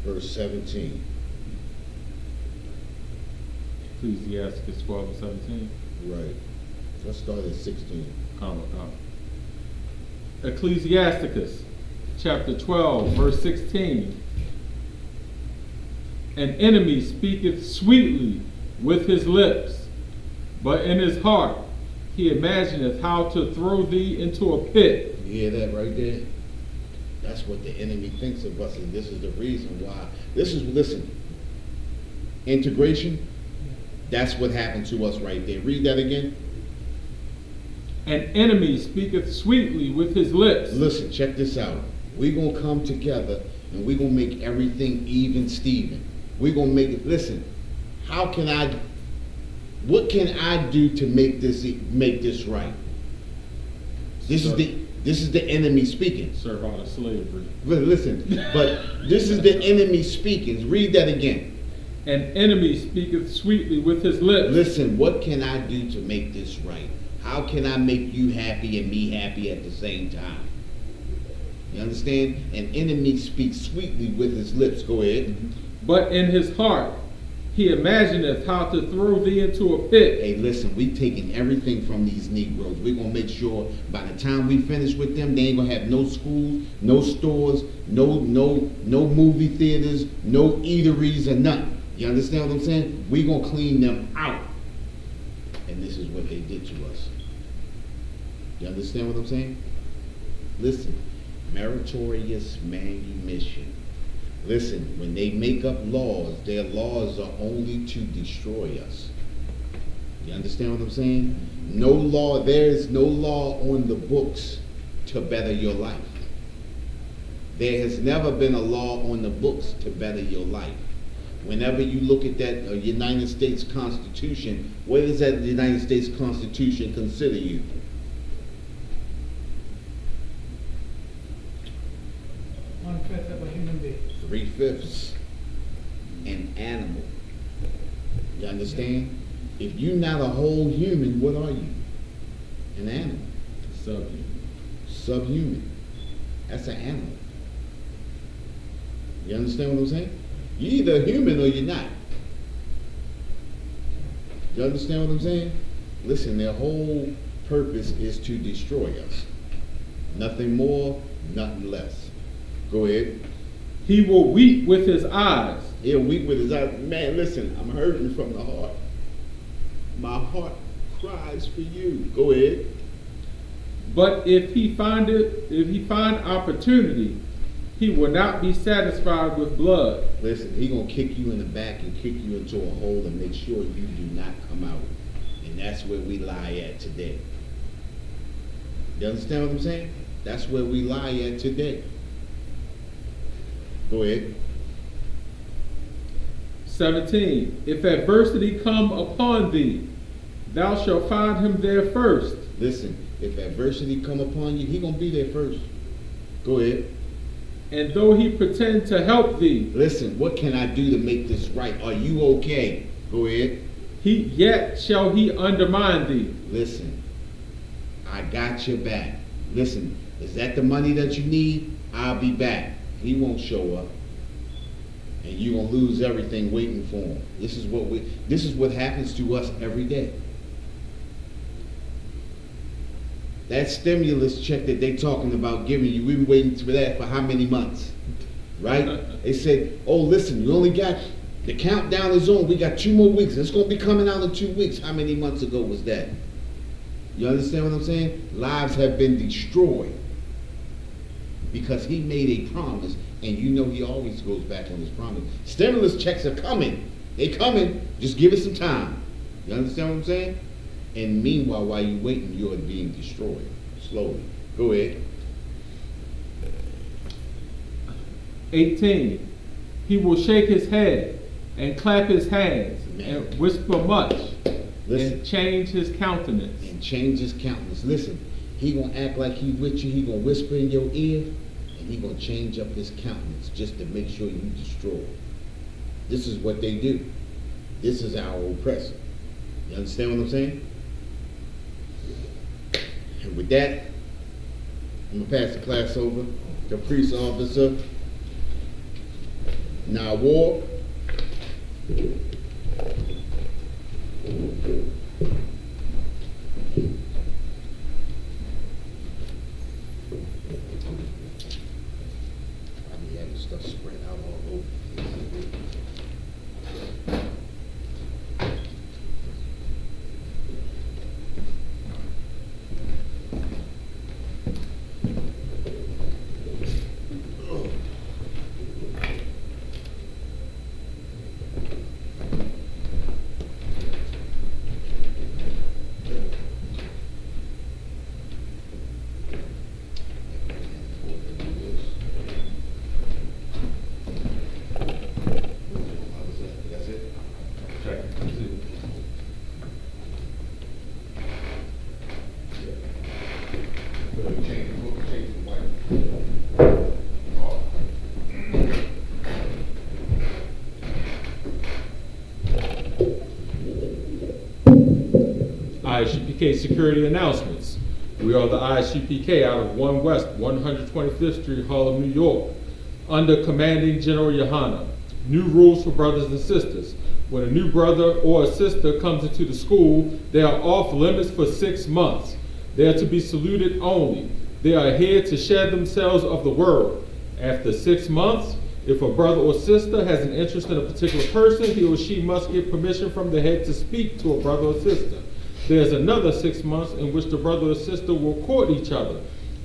Verse 17. Ecclesiasticus 12 and 17. Right. Let's start at 16. Ecclesiasticus chapter 12, verse 16. An enemy speaketh sweetly with his lips, but in his heart he imagineth how to throw thee into a pit. You hear that right there? That's what the enemy thinks of us, and this is the reason why. Listen, integration, that's what happened to us right there. Read that again. An enemy speaketh sweetly with his lips. Listen, check this out. We're going to come together, and we're going to make everything even Steven. We're going to make it, listen, what can I do to make this right? This is the enemy speaking. Serve out of slavery. Listen, but this is the enemy speaking. Read that again. An enemy speaketh sweetly with his lips. Listen, what can I do to make this right? How can I make you happy and me happy at the same time? You understand? An enemy speaks sweetly with his lips. Go ahead. But in his heart he imagineth how to throw thee into a pit. Hey, listen, we taking everything from these Negroes. We're going to make sure by the time we finish with them, they ain't going to have no schools, no stores, no movie theaters, no eateries or nothing. You understand what I'm saying? We're going to clean them out. And this is what they did to us. You understand what I'm saying? Listen, meritorious manumission. Listen, when they make up laws, their laws are only to destroy us. You understand what I'm saying? No law, there is no law on the books to better your life. There has never been a law on the books to better your life. Whenever you look at that United States Constitution, what does that United States Constitution consider you? One-fifth of a human being. 3/5 an animal. You understand? If you're not a whole human, what are you? An animal. Subhuman. Subhuman. That's an animal. You understand what I'm saying? You're either human or you're not. You understand what I'm saying? Listen, their whole purpose is to destroy us. Nothing more, nothing less. Go ahead. He will weep with his eyes. He'll weep with his eyes. Man, listen, I'm hurting from the heart. My heart cries for you. Go ahead. But if he find opportunity, he will not be satisfied with blood. Listen, he gonna kick you in the back and kick you into a hole and make sure you do not come out. And that's where we lie at today. You understand what I'm saying? That's where we lie at today. Go ahead. 17. If adversity come upon thee, thou shalt find him there first. Listen, if adversity come upon you, he gonna be there first. Go ahead. And though he pretend to help thee, Listen, what can I do to make this right? Are you okay? Go ahead. yet shall he undermine thee. Listen, I got your back. Listen, is that the money that you need? I'll be back. He won't show up. And you're gonna lose everything waiting for him. This is what happens to us every day. That stimulus check that they talking about giving you, we've been waiting for that for how many months? Right? They said, oh listen, you only got, the countdown is on, we got 2 more weeks. It's gonna be coming out in 2 weeks. How many months ago was that? You understand what I'm saying? Lives have been destroyed because he made a promise, and you know he always goes back on his promise. Stimulus checks are coming. They coming. Just give it some time. You understand what I'm saying? And meanwhile, while you're waiting, you're being destroyed slowly. Go ahead. 18. He will shake his head and clap his hands and whisper much. Listen. And change his countenance. And change his countenance. Listen, he gonna act like he with you. He gonna whisper in your ear, and he gonna change up his countenance just to make sure you destroy. This is what they do. This is our oppressor. You understand what I'm saying? And with that, I'm gonna pass the class over to Priest Officer Nawar. I be having stuff spread out all over. That's it? Check. Change the white. ISUPK security announcements. We are the ISUPK out of 1 West 125th Street, Harlem, New York, under Commanding General Yohana. New rules for brothers and sisters. When a new brother or a sister comes into the school, they are off limits for 6 months. They are to be saluted only. They are here to shed themselves of the world. After 6 months, if a brother or sister has an interest in a particular person, he or she must get permission from the head to speak to a brother or sister. There's another 6 months in which the brother or sister will court each other.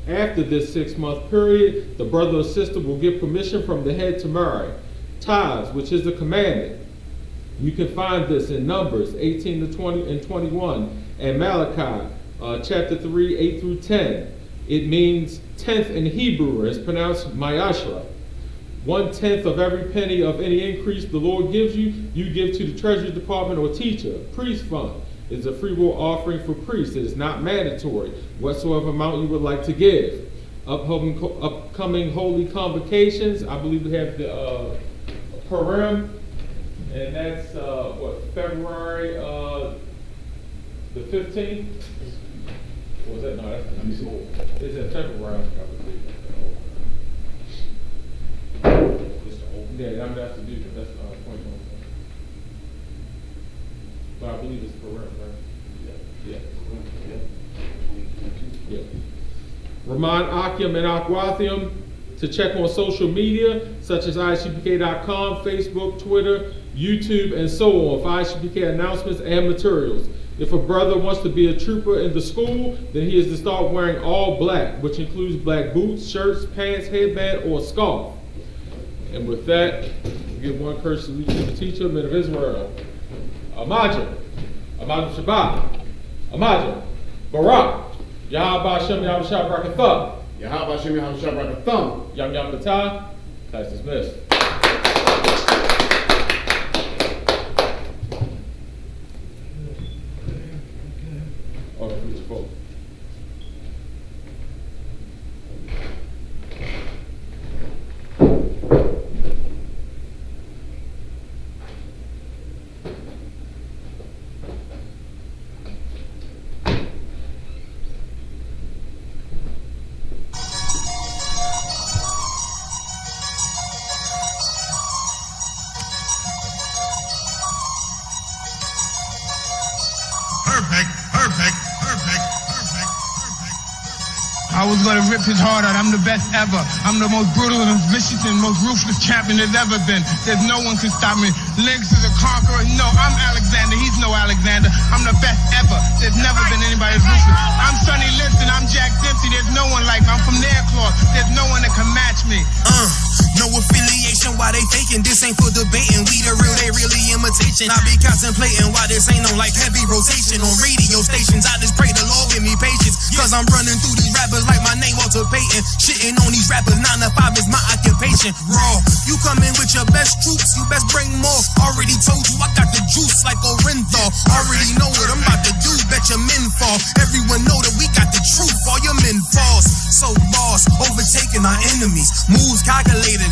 After this 6-month period, the brother or sister will get permission from the head to marry. Tithes, which is the commandment. You can find this in Numbers 18 to 20 and 21, and Malachi chapter 3, 8 through 10. It means 10th in Hebrew. It's pronounced Mayashra. 1/10 of every penny of any increase the Lord gives you, you give to the treasury department or teacher. Priest fund is a free will offering for priests. It is not mandatory, whatsoever amount you would like to give. Upcoming holy convocations, I believe we have the Purim, and that's February the 15th? Or was that? No, that's it's in February, I believe. Yeah, I'm gonna have to do that. That's 2021. But I believe it's Purim, right? Yeah. Remind Akim and Akwathium to check on social media such as isupk.com, Facebook, Twitter, YouTube, and so on for ISUPK announcements and materials. If a brother wants to be a trooper in the school, then he is to start wearing all black, which includes black boots, shirts, pants, headband, or scarf. And with that, we give one curse salute to the teacher, men of Israel. Amaja, Amaja Shabbat, Amaja, Barak, Yahaba Shem Yahushua Barakatha, Yahaba Shem Yahushua Barakatha, Yam Yam Batah, class dismissed. Oh, please vote. I was gonna rip his heart out. I'm the best ever. I'm the most brutal and vicious and most ruthless champion there's ever been. There's no one can stop me. Lynx is a conqueror. No, I'm Alexander. He's no Alexander. I'm the best ever. There's never been anybody as ruthless. I'm Sonny Liston. I'm Jack Dempsey. There's no one like me. I'm from their cloth. There's no one that can match me. No affiliation, why they faking? This ain't for debating. We the real, they really imitation. I be contemplating why this ain't on like heavy rotation on radio stations. I just pray the Lord give me patience, cause I'm running through these rappers like my name Walter Payton. Shitting on these rappers, 9 to 5 is my occupation. Raw, you come in with your best troops, you best bring more. Already told you I got the juice like Orenthal. Already know what I'm about to do, bet your men fall. Everyone know that we got the truth, all your men falls. So boss, overtaking our enemies, moves calculated.